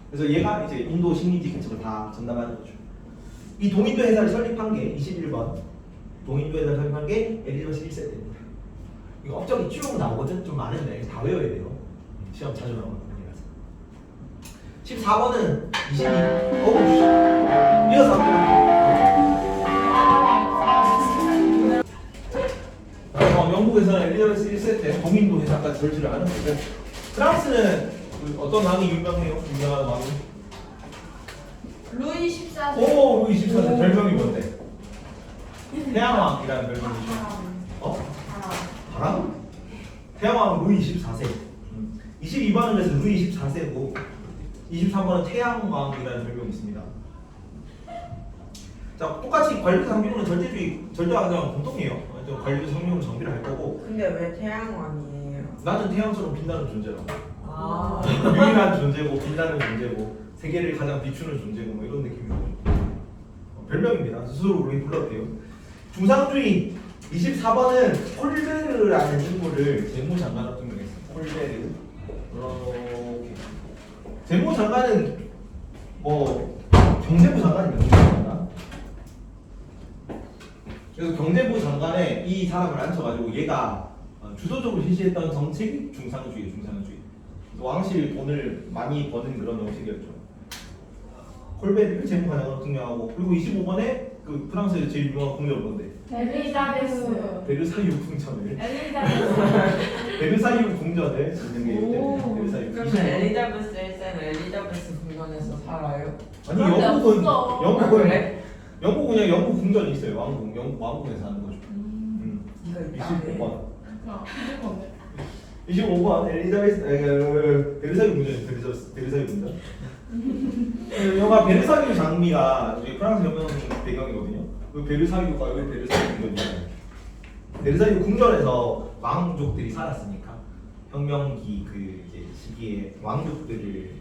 그래서 얘가 이제 인도 식민지 개척을 다 전담하는 거죠. 이 동인도 회사를 설립한 게 21번. 동인도 회사를 설립한 게 엘리자베스 1세 때입니다. 이거 업적이 쭉 나오거든. 좀 많은데 다 외워야 돼요. 시험 자주 나오는 거라서. 14번은 22. 이어서 영국에서는 엘리자베스 1세 때 동인도 회사까지 설치를 하는 거고 프랑스는 어떤 왕이 유명해요? 유명한 왕이?
루이 14세.
오, 루이 14세 별명이 뭔데? 태양왕이라는 별명이죠. 바람? 태양왕 루이 14세. 22번은 그래서 루이 14세고 23번은 태양왕이라는 별명이 있습니다. 자, 똑같이 관료 상명은 절대와 가장 공통이에요. 관료 상명은 정비를 할 거고.
근데 왜 태양왕이에요?
나는 태양처럼 빛나는 존재라고.
아.
유일한 존재고 빛나는 존재고 세계를 가장 비추는 존재고 뭐 이런 느낌이고 별명입니다. 스스로 그렇게 불러도 돼요. 중상주의 24번은 콜베르라는 인물을 재무장관으로 등록했어요. 콜베르. 이렇게 재무장관은 뭐 경제부 장관입니다. 경제부장관. 그래서 경제부 장관에 이 사람을 앉혀가지고 얘가 주도적으로 실시했던 정책이 중상주의. 왕실 돈을 많이 버는 그런 정책이었죠. 콜베르를 재무관장으로 등장하고 그리고 25번에 그 프랑스의 제일 유명한 궁전 뭔데?
엘리자베스.
베르사유 궁전을
엘리자베스.
베르사유 궁전을 짓는 게
오.
베르사유
그러면
궁전.
엘리자베스 1세는 엘리자베스 궁전에서 살아요?
아니
그런데
영국은
없어.
그래?
영국은 그냥 영국 궁전이 있어요. 왕궁에서 하는 거죠.
이거 있다네.
25번.
아, 이게 뭔데?
25번 엘리자베스 베르사유 궁전이 베르사유 궁전. 영화 베르사유 장미가 이제 프랑스 혁명 배경이거든요. 그 베르사유가 왜 베르사유 궁전이냐? 베르사유 궁전에서 왕족들이 살았으니까 혁명기 그 이제 시기에 왕족들을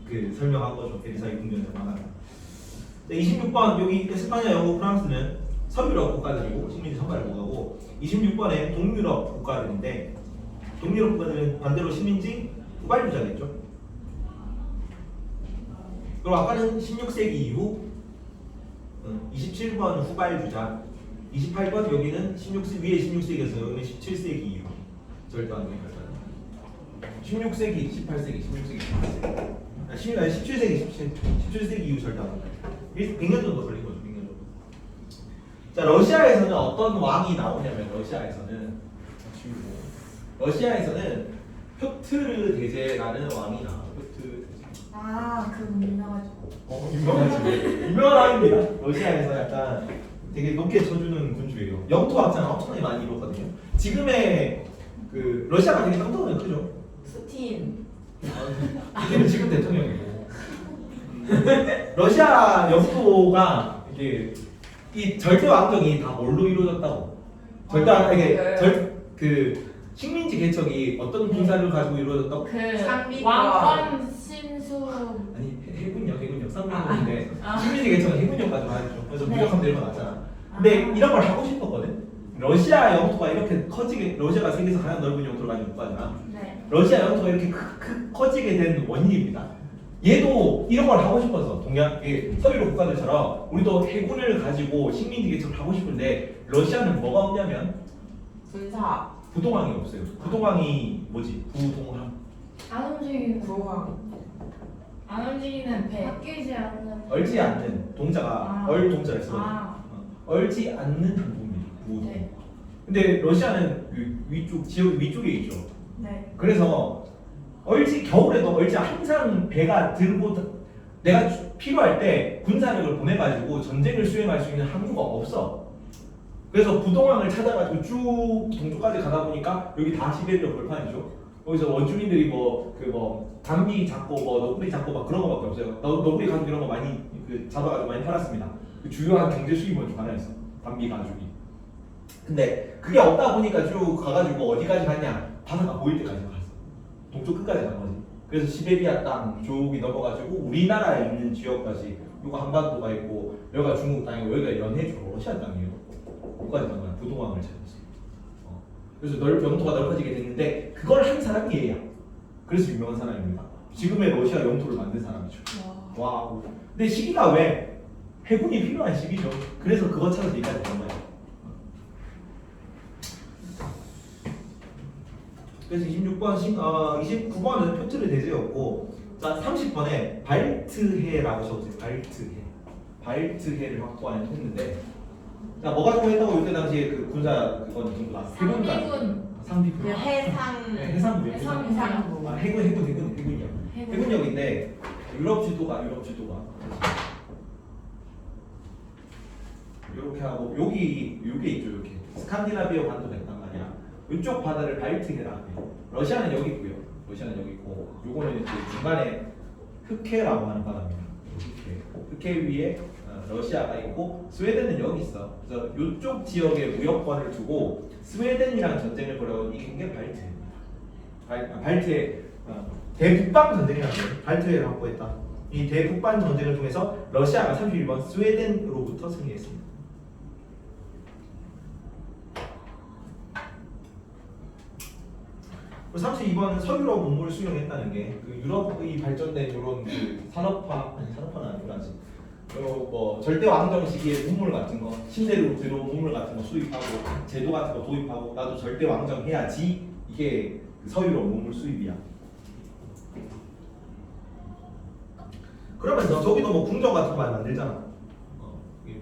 그 설명한 거죠. 베르사유 궁전에서 말하는. 26번 여기 에스파냐, 영국, 프랑스는 서유럽 국가들이고 식민지 선발을 국가고 26번에 동유럽 국가들인데 동유럽 국가들은 반대로 식민지 후발주자겠죠. 그리고 아까는 16세기 이후 27번 후발주자 28번 여기는 16세 위에 16세기에서 여기는 17세기 이후 절도한 거니까 16세기, 18세기, 16세기, 18세기 17세기 이후 절대 안 한다. 100년 정도 걸린 거죠. 100년 정도. 자, 러시아에서는 어떤 왕이 나오냐면 러시아에서는 표트르 대제라는 왕이 나와. 표트르 대제.
아, 그 유명하죠.
유명한 왕입니다. 러시아에서 약간 되게 높게 쳐주는 군주예요. 영토 확장 엄청나게 많이 이뤘거든요. 지금의 그 러시아가 되게 땅덩어리가 크죠.
푸틴.
이제는 지금 대통령이고 러시아 영토가 이게 이 절대 왕정이 다 뭘로 이루어졌다고? 절대 이게 그 식민지 개척이 어떤 군사를 가지고 이루어졌다고?
그
상비과.
왕권 신수.
아니 해군력 상민군인데 식민지 개척은 해군력 가지고 하죠. 그래서 무력함 내는 거 맞잖아. 근데 이런 걸 하고 싶었거든. 러시아 영토가 이렇게 커지게 러시아가 세계에서 가장 넓은 영토를 가지고 있잖아.
네.
러시아 영토가 이렇게 커지게 된 원인입니다. 얘도 이런 걸 하고 싶어서 서유럽 국가들처럼 우리도 해군을 가지고 식민지 개척을 하고 싶은데 러시아는 뭐가 없냐면
군사.
부동항이 없어요. 부동항이 뭐지? 부동항.
안 움직이는
부왕.
안 움직이는 배.
바뀌지 않는
얼지 않는 동자가 얼 동자를 쓰거든요.
아,
얼지 않는 항공입니다. 부동항.
네.
근데 러시아는 그 위쪽 지역 위쪽에 있죠.
네.
그래서 겨울에도 항상 배가 들고 내가 필요할 때 군사력을 보내가지고 전쟁을 수행할 수 있는 항구가 없어. 그래서 부동항을 찾아가지고 쭉 동쪽까지 가다 보니까 여기 다 시베리아 벌판이죠. 거기서 원주민들이 담비 잡고 너구리 잡고 막 그런 거밖에 없어요. 너구리 가죽 이런 거 많이 잡아가지고 많이 팔았습니다. 그 주요한 경제 수입원 중 하나였어. 담비 가죽이. 근데 그게 없다 보니까 쭉 가가지고 어디까지 갔냐? 바다가 보일 때까지 갔어. 동쪽 끝까지 간 거지. 그래서 시베리아 땅 쪽이 넘어가지고 우리나라에 있는 지역까지 요거 한반도가 있고 여기가 중국 땅이고 여기가 연해주로 러시아 땅이에요. 여기까지 간 거야. 부동항을 찾았어. 그래서 영토가 넓어지게 됐는데 그걸 한 사람이 얘야. 그래서 유명한 사람입니다. 지금의 러시아 영토를 만든 사람이죠. 와우. 근데 시기가 왜? 해군이 필요한 시기죠. 그래서 그거 찾아서 여기까지 간 거야. 그래서 29번은 표트르 대제였고, 자 30번에 발트해라고 적었어요. 발트해를 확보하는 통인데, 자 뭐 가지고 했다고 이때 당시에 그 군사 그건 전부 다
상비군.
상비군.
그 해상.
네, 해상부.
해상부.
해군력인데 유럽 지도가 이렇게 하고 요게 있죠. 이렇게 스칸디나비아 반도가 있단 말이야. 이쪽 바다를 발트해라. 러시아는 여기 있고요. 요거는 이제 중간에 흑해라고 하는 바다입니다. 흑해 위에 러시아가 있고 스웨덴은 여기 있어. 그래서 이쪽 지역에 무역권을 두고 스웨덴이랑 전쟁을 벌여 이긴 게 발트해입니다. 발트해 대북방 전쟁이라는 거예요. 발트해를 확보했다. 이 대북방 전쟁을 통해서 러시아가 31번 스웨덴으로부터 승리했습니다. 32번은 서유럽 문물을 수용했다는 게 그 유럽의 발전된 이런 그 산업화는 아니고 아직 뭐 절대 왕정 시기의 문물 같은 거 신대로 들어온 문물 같은 거 수입하고 제도 같은 거 도입하고 나도 절대 왕정 해야지 이게 그 서유럽 문물 수입이야. 그러면서 저기도 뭐 궁정 같은 거 많이 만들잖아. 이게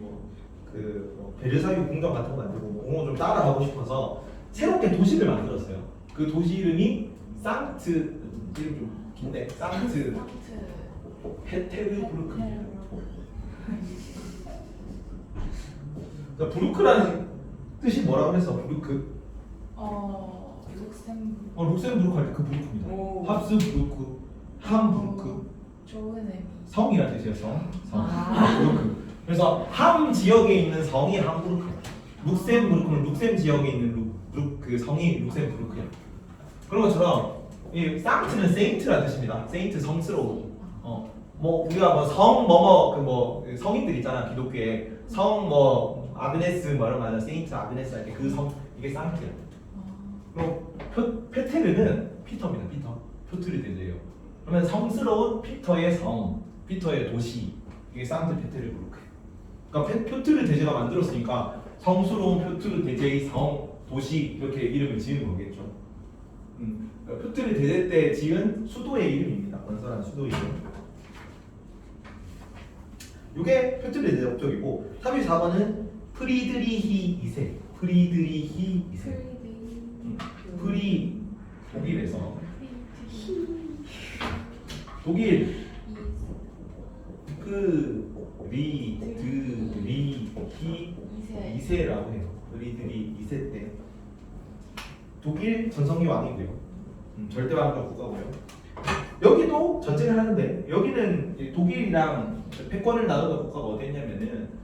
베르사유 궁정 같은 거 만들고 그거 좀 따라하고 싶어서 새롭게 도시를 만들었어요. 그 도시 이름이 상트 이름 좀 긴데 상트 페테르부르크입니다. 부르크라는 뜻이 뭐라고 그랬어? 부르크? 룩셈부르크 할 때 그 부르크입니다.
오.
합스부르크, 함부르크.
좋은 의미.
성이라는 뜻이에요. 성.
아.
부르크. 그래서 함 지역에 있는 성이 함부르크. 룩셈부르크는 룩셈 지역에 있는 그 성이 룩셈부르크야. 그런 것처럼 이 상트는 세인트라는 뜻입니다. 세인트 성스러운. 뭐 우리가 그 성인들 있잖아. 기독교에 성 아그네스 이런 거 하잖아. 세인트 아그네스 할 때 그 성 이게 상트야. 그리고 페테르는 피터입니다. 피터. 표트르 대제예요. 그러면 성스러운 피터의 성, 피터의 도시 이게 상트 페테르부르크. 그러니까 표트르 대제가 만들었으니까 성스러운 표트르 대제의 성, 도시 이렇게 이름을 지은 거겠죠. 표트르 대제 때 지은 수도의 이름입니다. 건설한 수도의 이름. 이게 표트르 대제 업적이고 34번은 프리드리히 2세. 프리드리히 2세. 프리 독일에서 독일 프리드리히 2세라고 해요. 프리드리 2세 때 독일 전성기 왕이 돼요. 절대왕국 국가고요. 여기도 전쟁을 하는데 여기는 이제 독일이랑 패권을 나누던 국가가 어디였냐면은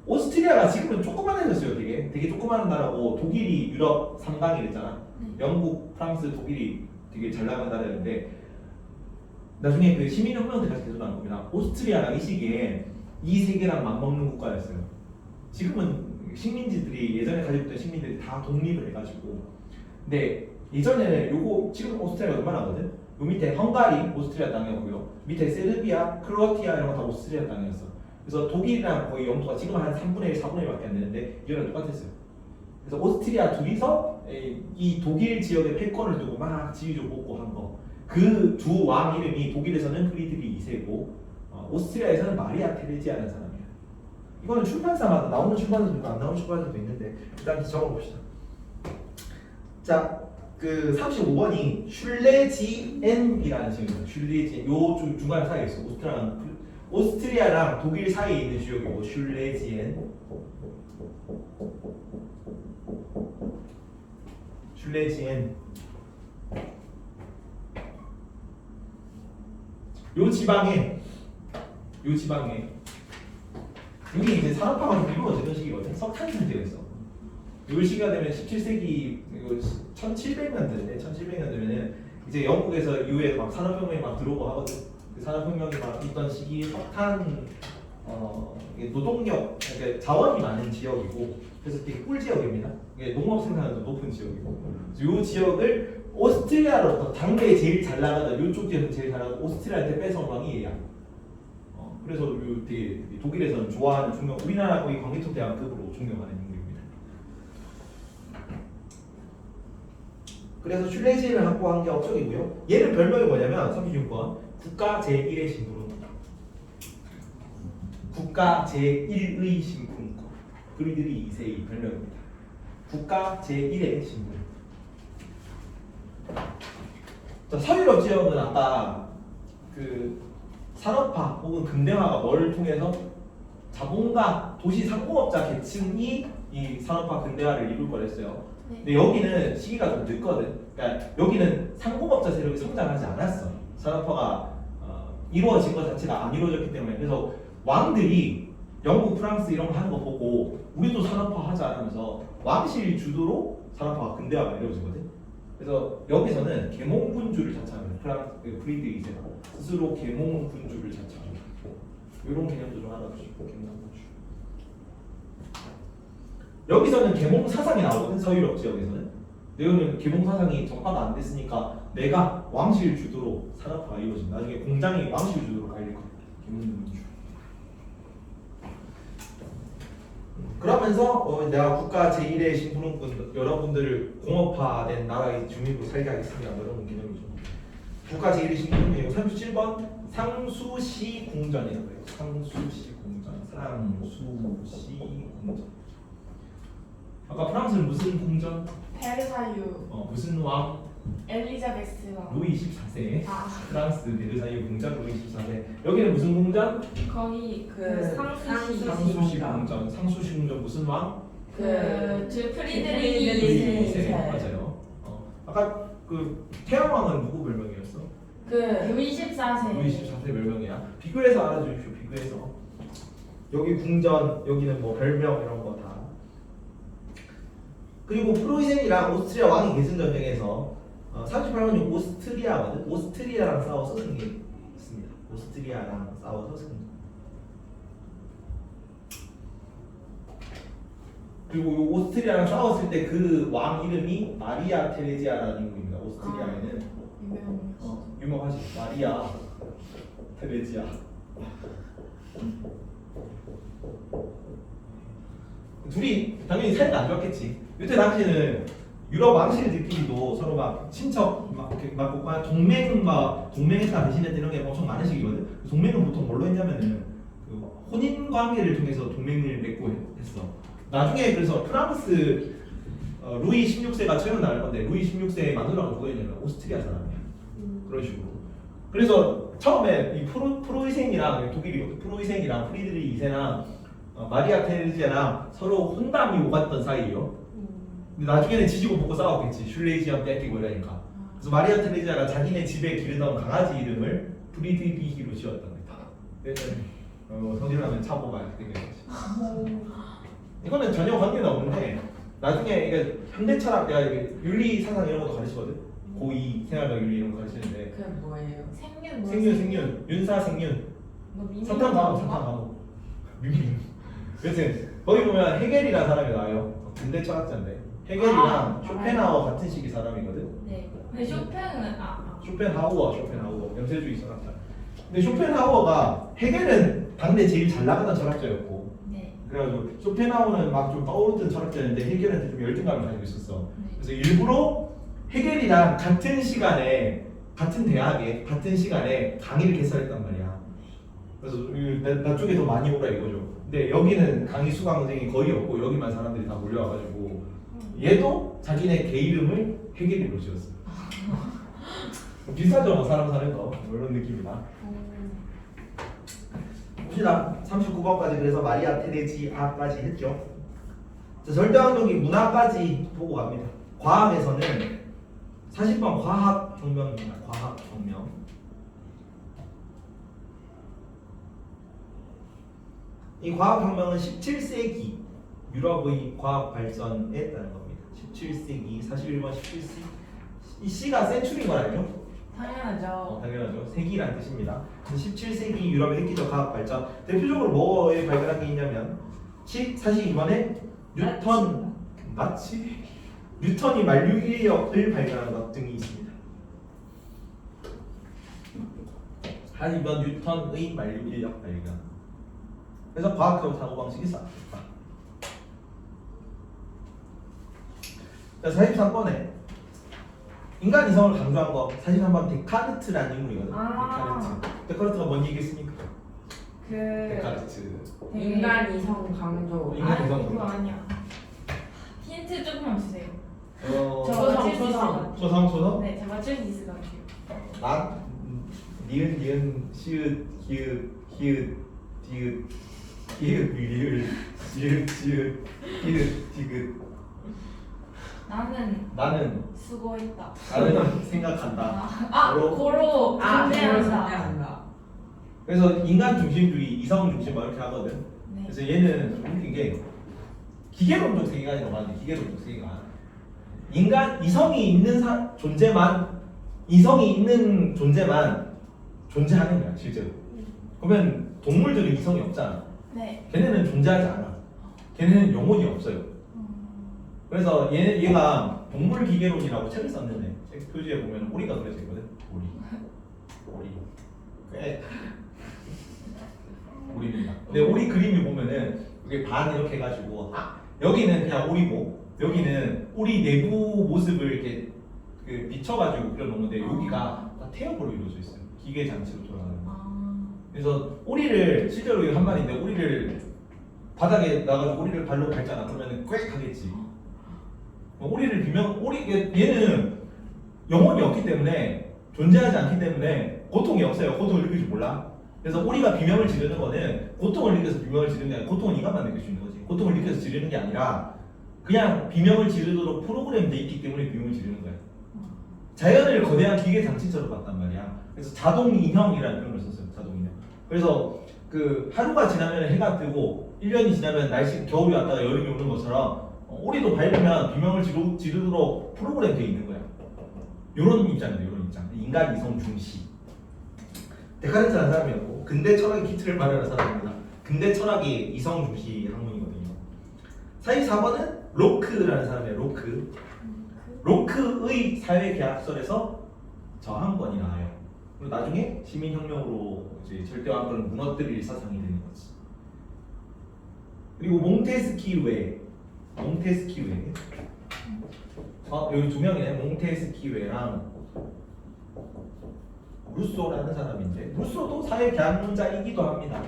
오스트리아가 지금은 조그만해졌어요. 되게 조그마한 나라고 독일이 유럽 3강이 됐잖아. 영국, 프랑스, 독일이 되게 잘 나간 나라였는데 나중에 그 시민혁명 때까지 계속 나온 겁니다. 오스트리아가 이 시기에 이 세계랑 맞먹는 국가였어요. 지금은 식민지들이 예전에 가지고 있던 식민들이 다 독립을 해가지고 근데 예전에는 요거 지금 오스트리아가 얼마나 하거든? 요 밑에 헝가리 오스트리아 땅이었고요. 밑에 세르비아, 크로아티아 이런 거 다 오스트리아 땅이었어. 그래서 독일이랑 거의 영토가 지금 한 3분의 1, 4분의 1밖에 안 되는데 이거랑 똑같았어요. 그래서 오스트리아 둘이서 이 독일 지역의 패권을 두고 막 지휘조 뽑고 한 거. 그 두 왕 이름이 독일에서는 프리드리 2세고 오스트리아에서는 마리아 테레지아라는 사람이에요. 이거는 출판사마다 나오는 출판사도 있고 안 나오는 출판사도 있는데 일단 적어봅시다. 자, 그 35번이 슐레지엔이라는 지역입니다. 슐레지엔 요 중간 사이에 있어. 오스트리아랑 독일 사이에 있는 지역이고 슐레지엔. 슐레지엔. 요 지방에 여기 이제 산업화가 좀 이루어지던 시기거든. 석탄이 문제였어. 요 시기가 되면 17세기 1700년대인데 1700년대면은 이제 영국에서 이후에 막 산업혁명이 막 들어오고 하거든. 그 산업혁명이 막 있던 시기 석탄 이게 노동력 그러니까 자원이 많은 지역이고 그래서 되게 꿀 지역입니다. 이게 농업 생산도 높은 지역이고 그래서 요 지역을 오스트리아로부터 당대에 제일 잘 나가던 요쪽 지역에서 제일 잘 나가던 오스트리아한테 뺏어온 왕이 얘야. 그래서 요 되게 독일에서는 좋아하는 존경 우리나라 거의 광개토 대왕급으로 존경하는 인물입니다. 그래서 슐레지엔을 확보한 게 업적이고요. 얘는 별명이 뭐냐면 36번 국가 제1의 심부름. 국가 제1의 심부름. 프리드리 2세의 별명입니다. 국가 제1의 심부름. 자, 서유럽 지역은 아까 그 산업화 혹은 근대화가 뭘 통해서 자본가, 도시 상공업자 계층이 이 산업화 근대화를 이룰 거랬어요. 근데 여기는 시기가 좀 늦거든. 그러니까 여기는 상공업자 세력이 성장하지 않았어. 산업화가 이루어진 것 자체가 안 이루어졌기 때문에. 그래서 왕들이 영국, 프랑스 이런 거 하는 거 보고 우리도 산업화 하자 하면서 왕실 주도로 산업화가 근대화가 이루어지거든. 그래서 여기서는 계몽군주를 자처합니다. 프리드 2세가 스스로 계몽군주를 자처합니다. 이런 개념도 좀 알아두시고 계몽군주. 여기서는 계몽 사상이 나오거든. 서유럽 지역에서는. 내용은 계몽 사상이 정파가 안 됐으니까 내가 왕실 주도로 산업화가 이루어진다. 나중에 공장이 왕실 주도로 갈릴 겁니다. 계몽군주. 그러면서 내가 국가 제1의 심부름꾼 여러분들을 공업화된 나라의 주민으로 살게 하겠습니다. 이런 개념이죠. 국가 제1의 심부름이고 37번 상수시 궁전이라고 해요. 상수시 궁전. 상수시 궁전. 아까 프랑스는 무슨 궁전?
베르사유
무슨 왕?
엘리자베스 왕
루이 14세.
아.
프랑스 베르사유 궁전 루이 14세. 여기는 무슨 궁전?
거기
그
상수시
상수시 궁전. 상수시 궁전 무슨 왕?
주 프리드리히
프리드리히
2세
맞아요. 아까 그 태양왕은 누구 별명이었어?
루이 14세
루이 14세 별명이야. 비교해서 알아주십시오. 비교해서. 여기 궁전, 여기는 뭐 별명 이런 거 다. 그리고 프로이센이랑 오스트리아 왕이 계승 전쟁에서 38번이 오스트리아거든. 오스트리아랑 싸워서 승리했습니다. 오스트리아랑 싸워서 승리. 그리고 이 오스트리아랑 싸웠을 때 그 왕 이름이 마리아 테레지아라는 인물입니다. 오스트리아에는 유명하지. 마리아 테레지아. 둘이 당연히 사이가 안 좋았겠지. 이때 당시는 유럽 왕실들끼리도 서로 막 친척 막 동맹했다 대신했다 이런 게 엄청 많으시거든. 동맹은 보통 뭘로 했냐면은 그 혼인 관계를 통해서 동맹을 맺고 했어. 나중에 그래서 프랑스 루이 16세가 처음 나올 건데 루이 16세의 마누라가 누구였냐면 오스트리아 사람이야. 그런 식으로. 그래서 처음에 이 프로이센이랑 독일이 프로이센이랑 프리드리히 2세랑 마리아 테레지아랑 서로 혼담이 오갔던 사이예요. 근데 나중에는 지지고 볶고 싸웠겠지. 슐레이지안 뺏기고 이러니까. 그래서 마리아 테레지아가 자기네 집에 기르던 강아지 이름을 프리드리히로 지었던 거야. 성질나면 차고가 되게 되지. 이거는 전혀 관계는 없는데 나중에 이게 현대 철학 내가 이게 윤리 사상 이런 것도 가르치거든. 고2 생활과 윤리 이런 거 가르치는데
그게 뭐예요?
생윤 윤사 생윤
뭐 미미
사탕 과목 미미. 여튼 거기 보면 헤겔이라는 사람이 나와요. 근대 철학자인데 헤겔이랑 쇼펜하우어 같은 시기 사람이거든.
네. 근데 쇼팽은
쇼펜하우어 염세주의 철학자. 근데 쇼펜하우어가 헤겔은 당대 제일 잘 나가던 철학자였고,
네.
그래가지고 쇼펜하우어는 막 좀 떠오르던 철학자였는데 헤겔한테 좀 열등감을 가지고 있었어.
네.
그래서 일부러 헤겔이랑 같은 시간에 같은 대학에 같은 시간에 강의를 개설했단 말이야. 그래서 나 쪽에 더 많이 오라 이거죠. 근데 여기는 강의 수강생이 거의 없고 여기만 사람들이 다 몰려와가지고 얘도 자기네 개 이름을 헤겔이로 지었어. 비슷하죠, 뭐 사람 사는 거. 뭐 이런 느낌이다. 봅시다. 39번까지 그래서 마리아 테레지아까지 했죠. 자, 절대왕정기 문화까지 보고 갑니다. 과학에서는 40번 과학혁명입니다. 과학혁명. 이 과학혁명은 17세기 유럽의 과학 발전에 따른 겁니다. 17세기, 41번 17세기. 이 C가 센츄리인 걸 알죠?
당연하죠.
당연하죠. 세기란 뜻입니다. 17세기 유럽의 획기적 과학 발전. 대표적으로 뭐에 발견한 게 있냐면 42번에 뉴턴 마치 뉴턴이 만류인력을 발견한 것 등이 있습니다. 42번 뉴턴의 만류인력 발견. 그래서 과학적 사고방식이 쌓였다. 자, 43번에 인간 이성을 강조한 거 43번 데카르트라는 인물이거든. 데카르트가 뭔 얘기했습니까? 데카르트.
인간 이성 강조.
인간 이성
그거
강조.
아니야. 힌트 조금만 주세요.
초성.
네, 제가 맞출 수 있을 것 같아요.
난 니은 시읒 히읗 디귿 리을 지읒 디귿. 나는
수고했다.
나는 생각한다.
고로 존재한다.
존재한다.
그래서 인간 중심주의, 이성 중심 뭐 이렇게 하거든.
네.
그래서 얘는 좀 웃긴 게 기계론적 세계관이 넘어가는데 기계론적 세계관. 인간 이성이 있는 존재만 존재하는 거야 실제로. 그러면 동물들은 이성이 없잖아.
네.
걔네는 존재하지 않아. 걔네는 영혼이 없어요. 그래서 얘가 동물 기계론이라고 책을 썼는데 책 표지에 보면 오리가 그려져 있거든. 오리. 꽤 오리입니다. 근데 오리 그림을 보면은 이게 반 이렇게 해가지고 여기는 그냥 오리고 여기는 오리 내부 모습을 이렇게 그 비춰가지고 그려놓은 건데 여기가 다 태엽으로 이루어져 있어요. 기계 장치로 돌아가는 거. 그래서 오리를 실제로 이거 한 마리인데 오리를 바닥에 나가서 오리를 발로 밟잖아. 그러면은 꽥 하겠지. 얘는 영혼이 없기 때문에 존재하지 않기 때문에 고통이 없어요. 고통을 느낄 줄 몰라. 그래서 오리가 비명을 지르는 거는 고통을 느껴서 비명을 지르는 게 아니라 고통은 인간만 느낄 수 있는 거지. 고통을 느껴서 지르는 게 아니라 그냥 비명을 지르도록 프로그램돼 있기 때문에 비명을 지르는 거야. 자연을 거대한 기계 장치처럼 봤단 말이야. 그래서 자동 인형이라는 표현을 썼어요. 자동 인형. 그래서 그 하루가 지나면 해가 뜨고 1년이 지나면 겨울이 왔다가 여름이 오는 것처럼 오리도 밟으면 비명을 지르도록 프로그램 되어 있는 거야. 요런 입장이에요. 요런 입장. 인간 이성 중시. 데카르트라는 사람이었고 근대 철학의 기틀을 마련한 사람입니다. 근대 철학이 이성 중시 학문이거든요. 44번은 로크라는 사람이에요. 로크의 사회계약설에서 저항권이 나와요. 그리고 나중에 시민혁명으로 이제 절대왕권을 무너뜨릴 사상이 되는 거지. 그리고 몽테스키우에 여기 두 명이네. 몽테스키웨랑 루소라는 사람인데 루소도 사회 계약론자이기도 합니다.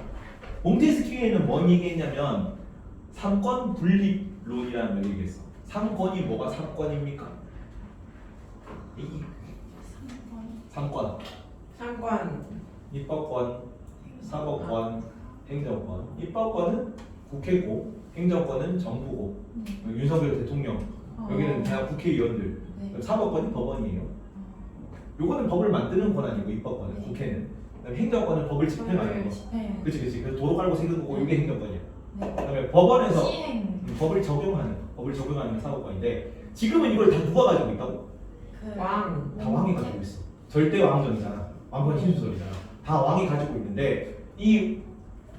몽테스키웨는 뭔 얘기했냐면 삼권 분립론이라는 걸 얘기했어. 삼권이 뭐가 삼권입니까? 삼권.
상관.
입법권, 사법권, 행정권. 입법권은 국회고 행정권은 정부고 윤석열 대통령 여기는 다 국회의원들.
네.
사법권이 법원이에요. 요거는 법을 만드는 권한이고 입법권은
네.
국회는. 그다음에 행정권은 법을 집행하는 거.
집행.
그렇지. 그래서 도로 깔고 세금 거고 이게 행정권이야.
네.
그다음에 법원에서
시행.
법을 적용하는 게 사법권인데 지금은 이걸 다 누가 가지고 있다고?
그
왕.
다 왕이 가지고 있어. 절대 왕정이잖아. 왕권 신수설이잖아. 다 왕이 가지고 있는데 이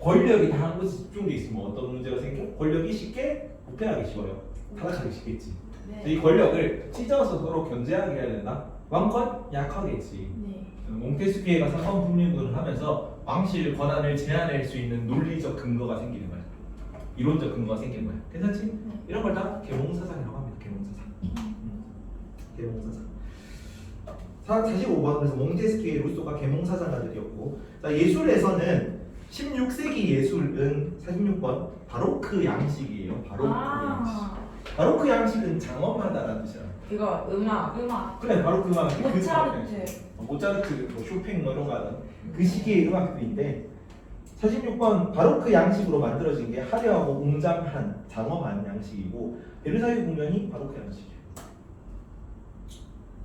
권력이 다 한 곳에 집중돼 있으면 어떤 문제가 생겨? 권력이 쉽게 부패하기 쉬워요. 타락하기 쉽겠지.
네.
이 권력을 찢어서 서로 견제하게 해야 된다. 왕권 약하겠지.
네.
몽테스키에가 삼권 분립론을 하면서 왕실 권한을 제한할 수 있는 논리적 근거가 생기는 거야. 이론적 근거가 생기는 거야. 괜찮지?
네.
이런 걸 다 계몽사상이라고 합니다. 계몽사상. 계몽사상. 45번 그래서 몽테스키에 루소가 계몽사상가들이었고 자, 예술에서는 16세기 예술은 46번 바로크 양식이에요. 바로크 양식. 바로크 양식은 장엄하다라는 뜻이야.
이거 음악.
음악.
그래 바로크 음악.
모차르트.
모차르트, 뭐 쇼팽 뭐 이런 거 하는 그 시기의 음악들인데 46번 바로크 양식으로 만들어진 게 화려하고 웅장한 장엄한 양식이고 베르사유 궁전이 바로크 양식이에요.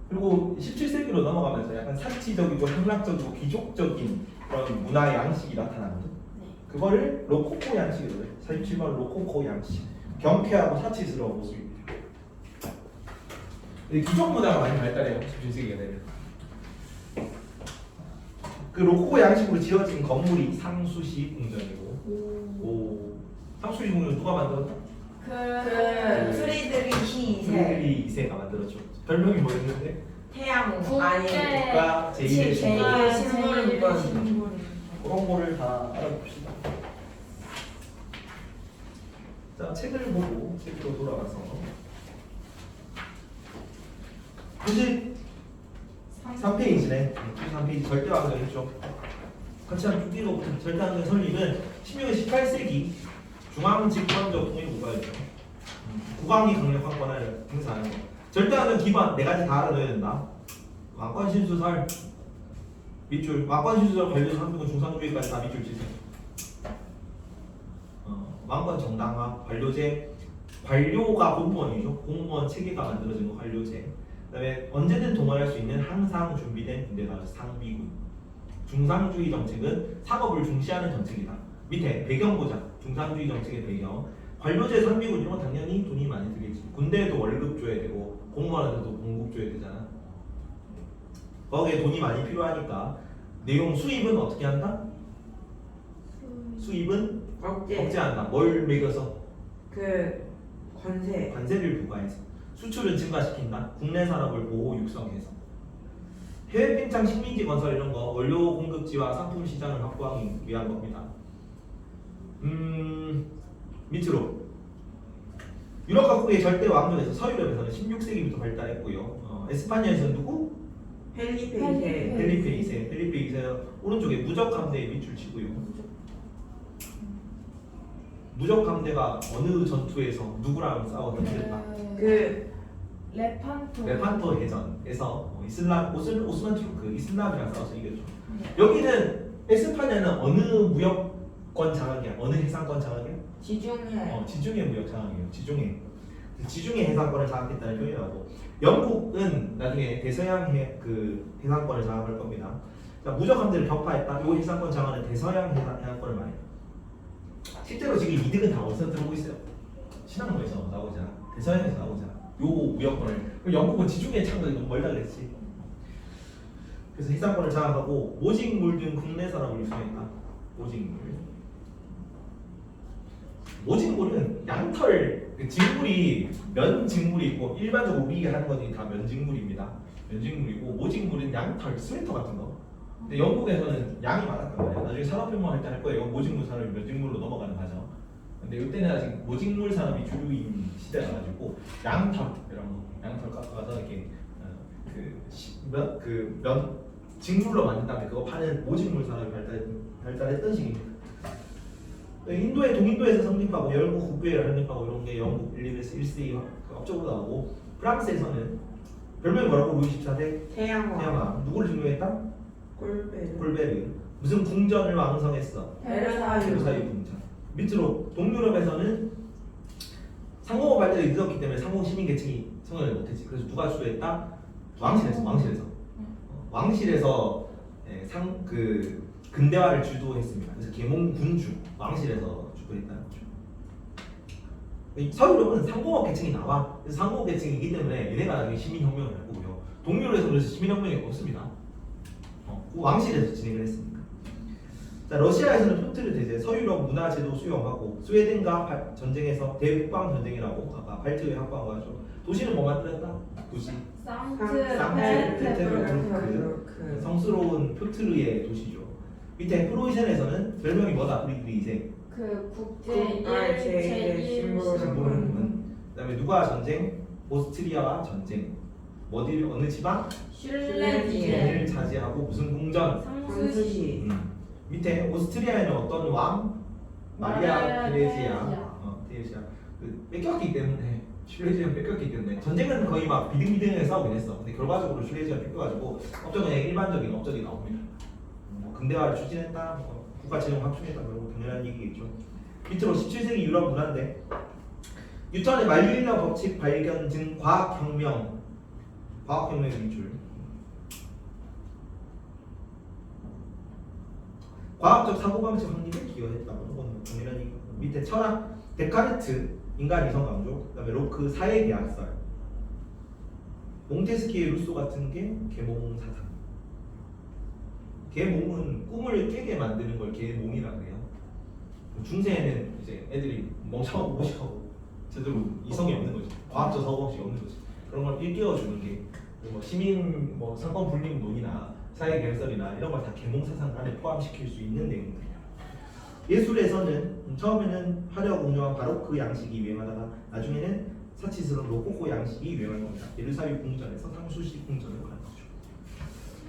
그리고 17세기로 넘어가면서 약간 사치적이고 향락적이고 귀족적인 그런 문화의 양식이 나타나거든.
네.
그거를 로코코 양식이라고 해요. 47번 로코코 양식. 경쾌하고 사치스러운 모습입니다. 귀족 문화가 많이 발달해요. 17세기가 되면. 그 로코코 양식으로 지어진 건물이 상수시 궁전이고. 오. 상수시 궁전 누가 만들었다?
그 프리드리히 2세.
프리드리 2세가 만들었죠. 별명이 뭐였는데?
태양
국제
아니.
국가 제1의
제1의
신분.
신부름권.
그런 거를 다 알아봅시다. 자, 책을 보고 책으로 돌아가서 93페이지네. 93페이지 절대왕정이죠. 같이 한쭉 읽어보자. 절대왕정 설립은 16년 18세기 중앙집권적 통일국가였죠. 국왕이 강력한 권한을 행사하는 거. 절대왕정 기반 네 가지 다 알아둬야 된다. 왕권 신수설 밑줄, 왕권 신수설 관련 상등은 중상주의까지 다 밑줄 치세요. 왕권 정당화, 관료제, 관료가 공무원이죠. 공무원 체계가 만들어진 거 관료제. 그다음에 언제든 동원할 수 있는 항상 준비된 군대가 상비군. 중상주의 정책은 상업을 중시하는 정책이다. 밑에 배경 보자. 중상주의 정책의 배경. 관료제, 상비군 이런 건 당연히 돈이 많이 들겠지. 군대에도 월급 줘야 되고 공무원한테도 공급 줘야 되잖아. 거기에 돈이 많이 필요하니까 내용 수입은 어떻게 한다? 수입은 억제한다. 뭘 매겨서?
그 관세.
관세를 부과해서. 수출은 증가시킨다. 국내 산업을 보호 육성해서. 해외 팽창 식민지 건설 이런 거 원료 공급지와 상품 시장을 확보하기 위한 겁니다. 밑으로 유럽 각국의 절대 왕조에서 서유럽에서는 16세기부터 발달했고요. 에스파냐에서는 누구?
펠리페 2세.
펠리페 2세. 펠리페 2세 오른쪽에 무적 함대에 밑줄 치고요. 무적 함대가 어느 전투에서 누구랑 싸워서 이겼다?
그
레판토.
레판토 해전에서 오스만 투르크 이슬람이랑 싸워서 이겼죠.
네.
여기는 에스파냐는 어느 무역권 장악이야? 어느 해상권 장악이야?
지중해.
지중해 무역 장악이에요. 지중해 해상권을 장악했다는 표현하고 영국은 나중에 대서양 해상권을 장악할 겁니다. 자, 무적 함대를 격파했다. 이 해상권 장악은 대서양 해상권을 말해요. 실제로 지금 이득은 다 어디서 들어오고 있어요? 신항로에서 나오잖아. 대서양에서 나오잖아. 요 무역권을. 영국은 지중해 창각이 너무 멀다 그랬지. 그래서 해상권을 장악하고 모직물 등 국내 산업을 유수했다. 모직물은 양털 직물이 면직물이 있고 일반적으로 우리가 하는 것들이 다 면직물입니다. 면직물이고 모직물은 양털 스웨터 같은 거. 근데 영국에서는 양이 많았단 말이야. 나중에 산업혁명 할 때 할 거예요. 모직물 산업이 면직물로 넘어가는 과정. 근데 이때는 아직 모직물 산업이 주류인 시대라 가지고 양털 이런 거, 양털 깎아서 이렇게 면 직물로 만든 다음에 그거 파는 모직물 산업이 발달했던 시기입니다. 인도의 동인도에서 성립하고 영국 국교회를 설립하고 이런 게 영국 일리베스 1세기 업적으로 나오고 프랑스에서는 별명이 뭐라고? 루이 14세 태양왕 누구를 증명했다? 꼴베르 무슨 궁전을 왕성했어?
베르사유
궁전. 밑으로 동유럽에서는 상공업 발달이 늦었기 때문에 상공 시민 계층이 성장을 못했지. 그래서 누가 주도했다? 왕실에서 근대화를 주도했습니다. 그래서 계몽군주 왕실에서 주도했다는 거죠. 서유럽은 상공업 계층이 나와. 그래서 상공업 계층이기 때문에 얘네가 나중에 시민혁명을 할 거고요. 동유럽에서 그래서 시민혁명이 없습니다. 그 왕실에서 진행을 했습니다. 자, 러시아에서는 표트르 대제, 서유럽 문화제도 수용하고 스웨덴과 전쟁에서 대국방 전쟁이라고 아까 발트해 확보한 거죠. 도시는 뭐 만들었다? 도시.
상트페테르부르크
성스러운 표트르의 도시죠. 밑에 프로이센에서는 별명이 뭐다? 우리들이 이제
그 국제
제1
심부름은. 그다음에 누가 전쟁? 오스트리아와 전쟁. 어느 지방?
슐레지에
를 차지하고 무슨 궁전?
상수시
밑에 오스트리아에는 어떤 왕? 마리아 테레시아. 테레시아. 뺏겼기 때문에 슐레지아는 뺏겼기 때문에 전쟁은 거의 막 비등비등하게 싸우긴 했어. 근데 결과적으로 슐레지아가 뺏겨가지고 업적은 일반적인 업적이 나옵니다. 근대화를 추진했다, 국가 재정 확충했다, 이런 거 당연한 얘기겠죠. 밑으로 17세기 유럽 문화인데 뉴턴의 만유인력 법칙 발견 등 과학혁명의 밑줄. 과학적 사고방식 확립에 기여했다. 이건 당연한 얘기. 밑에 철학 데카르트 인간 이성 강조. 그다음에 로크 사회 계약설. 몽테스키의 루소 같은 게 계몽 사상. 계몽은 꿈을 깨게 만드는 걸 계몽이라 그래요. 중세에는 이제 애들이 멍청하고 무식하고 제대로 이성이 없는 거지. 과학적 사고방식이 없는 거지. 그런 걸 일깨워 주는 게 시민 상권 분립 논의나 사회 결설이나 이런 걸 다 계몽 사상 안에 포함시킬 수 있는 내용들이야. 예술에서는 처음에는 화려하고 운영한 바로크 양식이 유행하다가 나중에는 사치스러운 로코코 양식이 유행한 겁니다. 베르사유 궁전에서 상수식 궁전을 가는 거죠.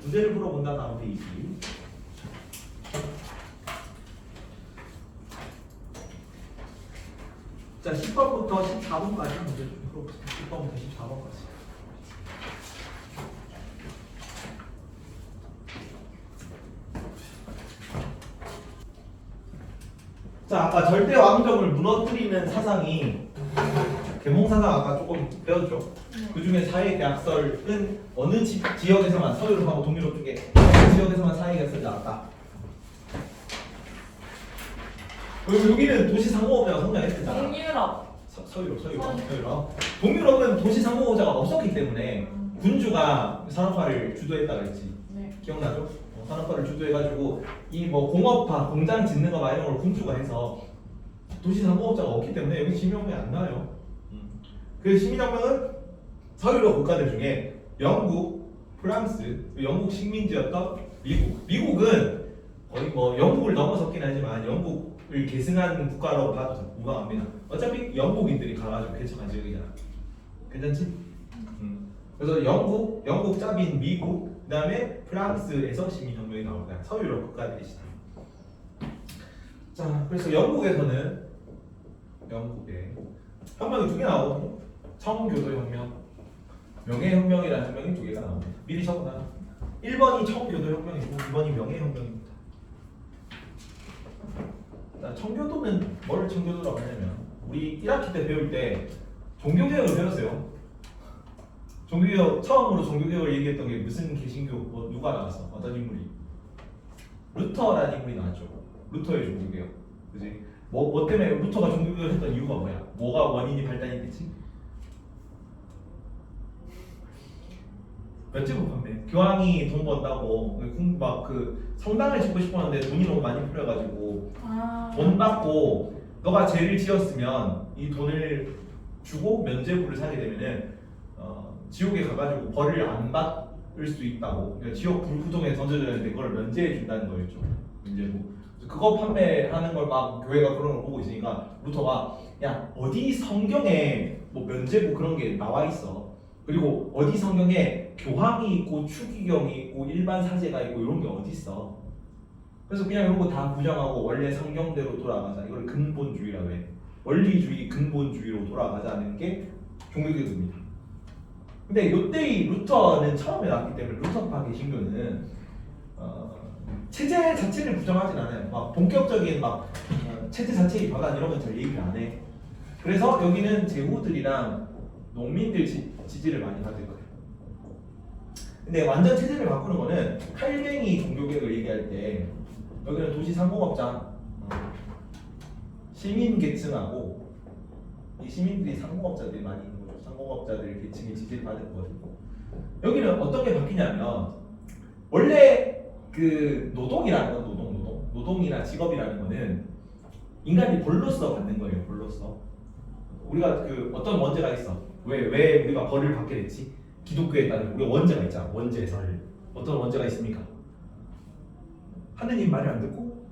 문제를 풀어본다. 다음 페이지. 자, 10번부터 14번까지 문제 좀 풀어보세요. 10번부터 14번까지. 자, 아까 절대 왕정을 무너뜨리는 사상이 계몽 사상 아까 조금 배웠죠. 그 중에 사회 계약설은 어느 지역에서만 서유럽하고 동유럽 쪽에 어느 지역에서만 사회 계약설이 나왔다. 그리고 여기는 도시 상공업자가 성장했잖아.
동유럽.
서유럽. 동유럽은 도시 상공업자가 없었기 때문에 군주가 산업화를 주도했다 그랬지.
네.
기억나죠? 산업화를 주도해가지고 이 공업화, 공장 짓는 거 막 이런 걸 군주가 해서 도시 상공업자가 없기 때문에 여기 시민혁명이 안 나와요. 그 시민혁명은 서유럽 국가들 중에 영국, 프랑스, 영국 식민지였던 미국은 거의 영국을 넘어섰긴 하지만 영국을 계승한 국가라고 봐도 무방합니다. 어차피 영국인들이 가가지고 개척한 지역이잖아. 괜찮지? 그래서 영국 짭인 미국, 그 다음에 프랑스에서 시민혁명이 나옵니다. 서유럽 국가들이시다. 자, 그래서 영국에 혁명이 두 개 나오거든요. 청교도혁명, 명예혁명이라는 혁명이 두 개가 나옵니다. 미리 적어놔. 1번이 청교도혁명이고 2번이 명예혁명입니다. 자, 청교도는 뭘 청교도라고 하냐면 우리 1학기 때 배울 때 종교개혁을 배웠어요. 처음으로 종교개혁을 얘기했던 게 무슨 개신교 누가 나왔어? 어떤 인물이? 루터라는 인물이 나왔죠. 루터의 종교개혁. 그지? 뭐 때문에 루터가 종교개혁을 했던 이유가 뭐야? 뭐가 원인이 발단이 됐지? 몇제곱 판매. 교황이 돈 번다고 성당을 짓고 싶었는데 돈이 너무 많이 필요해가지고 돈 받고 너가 죄를 지었으면 이 돈을 주고 면죄부를 사게 되면은 지옥에 가가지고 벌을 안 받을 수 있다고. 그러니까 지옥 불구덩이에 던져졌는데 그걸 면제해 준다는 거였죠. 면제부. 그거 판매하는 걸 막 교회가 그런 걸 보고 있으니까 루터가 야 어디 성경에 뭐 면죄부 그런 게 나와 있어. 그리고 어디 성경에 교황이 있고 추기경이 있고 일반 사제가 있고 이런 게 어디 있어. 그래서 그냥 이런 거 다 부정하고 원래 성경대로 돌아가자. 이걸 근본주의라고 해. 원리주의 근본주의로 돌아가자는 게 종교개혁입니다. 근데 요때의 루터는 처음에 나왔기 때문에 루터파 개신교는 체제 자체를 부정하진 않아요. 막 본격적인 막 체제 자체의 변환 이런 건 잘 얘기를 안 해. 그래서 여기는 제후들이랑 농민들 지지를 많이 받을 거예요. 근데 완전 체제를 바꾸는 거는 칼뱅이 종교개혁을 얘기할 때 여기는 도시 상공업자, 시민 계층하고 이 시민들이 상공업자들이 많이 있는 거죠. 상공업자들 계층의 지지를 받을 거거든요. 여기는 어떤 게 바뀌냐면 원래 그 노동이라는 건 노동이나 직업이라는 거는 인간이 벌로서 받는 거예요. 벌로서 우리가 그 어떤 원죄가 있어. 왜 우리가 벌을 받게 됐지? 기독교에 따른 우리가 원죄가 있잖아. 원죄설. 어떤 원죄가 있습니까? 하느님 말을 안 듣고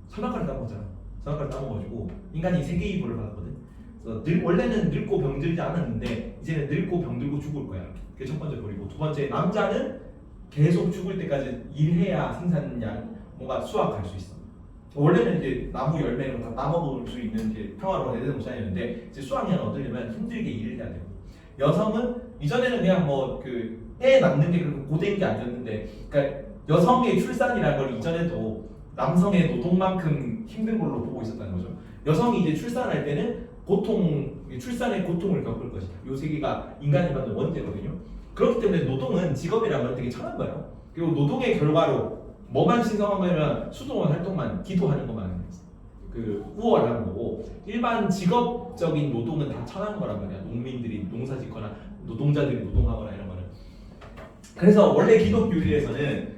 선악과를 따먹었잖아. 선악과를 따먹어가지고 인간이 세계의 벌을 받았거든. 그래서 원래는 늙고 병들지 않았는데 이제는 늙고 병들고 죽을 거야. 그게 첫 번째 벌이고, 두 번째 남자는 계속 죽을 때까지 일해야 생산량 뭔가 수확할 수 있어. 원래는 이제 나무 열매를 다 따먹을 수 있는 이제 평화로운 에덴 동산이었는데 이제 수확량을 얻으려면 힘들게 일을 해야 돼요. 여성은 이전에는 그냥 뭐 그 애 낳는 게 그렇게 고된 게 아니었는데, 그러니까 여성의 출산이라는 걸 이전에도 남성의 노동만큼 힘든 걸로 보고 있었다는 거죠. 여성이 이제 출산할 때는 출산의 고통을 겪을 것이다. 요 세 개가 인간이 받는 원죄거든요. 그렇기 때문에 노동은 직업이라는 건 되게 천한 거예요. 그리고 노동의 결과로 뭐만 신성한 거냐면 수동원 활동만, 기도하는 것만 그 우월한 거고, 일반 직업적인 노동은 다 천한 거란 말이야. 농민들이 농사 짓거나 노동자들이 노동하거나 이런 거는. 그래서 원래 기독교에서는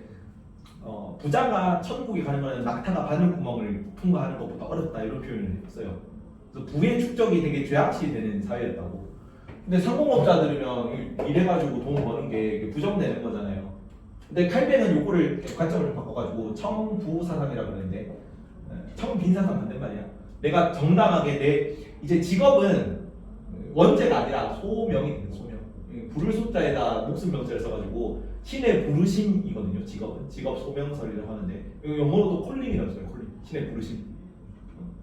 부자가 천국에 가는 거는 낙타가 바늘구멍을 통과하는 것보다 어렵다 이런 표현을 했어요. 그래서 부의 축적이 되게 죄악시 되는 사회였다고. 근데 상공업자들이면 이래가지고 돈 버는 게 부정되는 거잖아요. 근데 칼뱅은 요거를 관점을 좀 바꿔가지고 청부사상이라고 그러는데, 청빈사상 맞는 말이야. 내가 정당하게 이제 직업은 원죄가 아니라 소명이 되는 소명. 부를 소자에다 목숨 명자를 써가지고 신의 부르심이거든요. 직업 소명설이라고 하는데 영어로도 콜링이라고 써요. 콜링. 신의 부르심.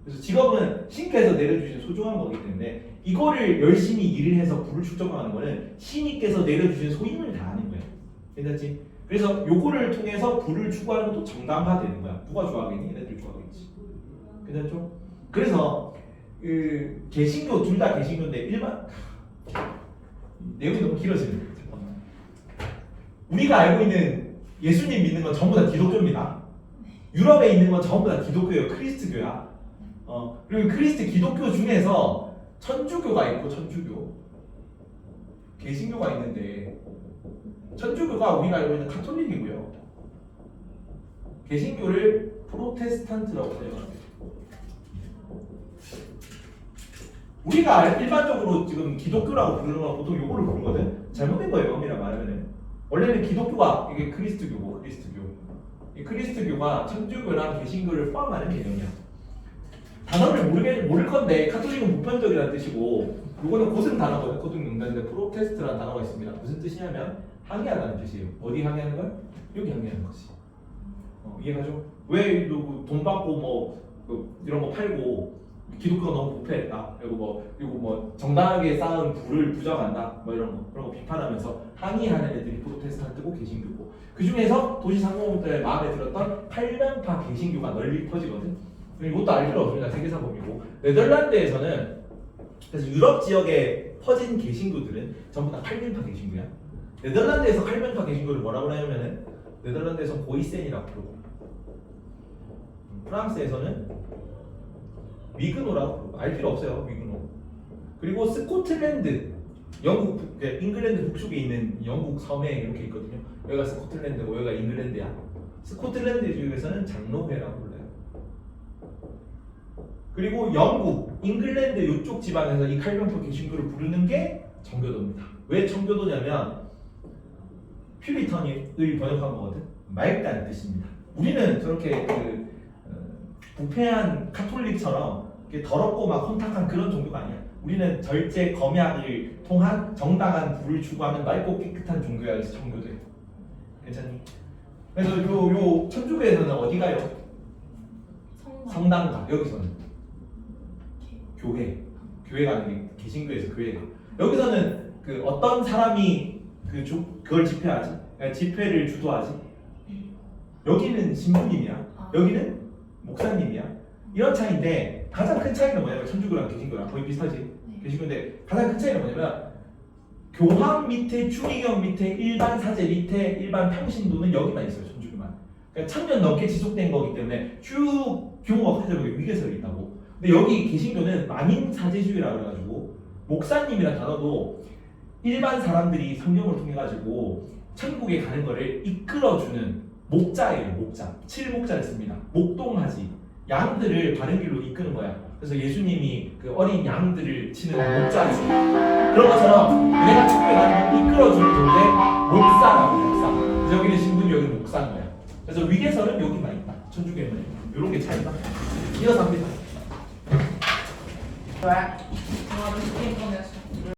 그래서 직업은 신께서 내려주신 소중한 거기 때문에 이거를 열심히 일을 해서 부를 축적하는 거는 신이께서 내려주신 소임을 다하는 거예요. 괜찮지? 그래서 요거를 통해서 부를 추구하는 것도 정당화되는 거야. 누가 좋아하겠니? 얘네들이 좋아하겠지. 괜찮죠? 그래서 그 개신교 둘 다 개신교인데 일반 내용이 너무 길어지네. 잠깐만. 우리가 알고 있는 예수님 믿는 건 전부 다 기독교입니다. 유럽에 있는 건 전부 다 기독교예요. 크리스트교야. 그리고 기독교 중에서 천주교가 있고 천주교, 개신교가 있는데 천주교가 우리가 알고 있는 가톨릭이고요. 개신교를 프로테스탄트라고 설명합니다. 우리가 일반적으로 지금 기독교라고 부르는 건 보통 요거를 부르거든. 잘못된 거예요. 엄밀히 말하면은 원래는 기독교가 이게 크리스트교고, 이 크리스트교가 천주교랑 개신교를 포함하는 개념이야. 단어를 모를 건데 카톨릭은 보편적이라는 뜻이고, 요거는 고등 단어거든. 고등 용단인데 프로테스트라는 단어가 있습니다. 무슨 뜻이냐면 항의하다는 뜻이에요. 어디 항의하는 거야? 여기 항의하는 거지. 이해가죠? 왜 돈 받고 이런 거 팔고 기독교가 너무 부패했다. 그리고 정당하게 쌓은 부를 부정한다. 그런 거 비판하면서 항의하는 애들이 프로테스탄트고 개신교고, 그 중에서 도시 상공업자의 마음에 들었던 칼뱅파 개신교가 널리 퍼지거든. 이것도 알 필요 없습니다. 세계사 범위고. 네덜란드에서는 그래서 유럽 지역에 퍼진 개신교들은 전부 다 칼뱅파 개신교야. 네덜란드에서 칼뱅파 개신교를 뭐라고 하냐면은 네덜란드에서 보이센이라고 부르고, 프랑스에서는 위그노라고 부르고, 알 필요 없어요. 위그노. 그리고 스코틀랜드, 영국, 잉글랜드 북쪽에 있는 영국 섬에 이렇게 있거든요. 여기가 스코틀랜드고 여기가 잉글랜드야. 스코틀랜드 지역에서는 장로회라고 불러요. 그리고 영국, 잉글랜드 이쪽 지방에서 이 칼뱅파 개신교를 부르는 게 정교도입니다. 왜 정교도냐면 퓨리턴을 번역한 거거든. 맑다는 뜻입니다. 우리는 저렇게 부패한 카톨릭처럼 이렇게 더럽고 막 혼탁한 그런 종교가 아니야. 우리는 절제 검약을 통한 정당한 부를 추구하는 맑고 깨끗한 종교야. 그래서 청교도에. 괜찮니? 그래서 요 천주교에서는 어디 가요? 성당가. 여기서는 교회 가는 게 개신교에서 교회 가. 여기서는 그 어떤 사람이 그걸 집회하지? 그러니까 집회를 주도하지? 여기는 신부님이야. 여기는 목사님이야. 이런 차이인데 가장 큰 차이는 뭐냐면 천주교랑 개신교랑 거의 비슷하지. 개신교인데 가장 큰 차이는 뭐냐면 교황 밑에 추기경 밑에 일반 사제 밑에 일반 평신도는 여기만 있어요. 천주교만. 그러니까 1000년 넘게 지속된 거기 때문에 쭉 규모가 커져서 위계설이 있다고. 근데 여기 개신교는 만인 사제주의라고 해가지고 목사님이라는 단어도 일반 사람들이 성경을 통해 가지고 천국에 가는 거를 이끌어주는 목자예요. 목자. 칠목자를 씁니다. 목동하지. 양들을 바른 길로 이끄는 거야. 그래서 예수님이 그 어린 양들을 치는 목자지. 그런 것처럼 내가 천국에 가는 걸 이끌어주는 존재 목사라고 목사. 그래서 여기는 신분 여기는 목사인 거야. 그래서 위계설은 여기만 있다. 천주교에는 이런 게 차이다. 이어서 합니다.
왜?
영화를 시킨 거는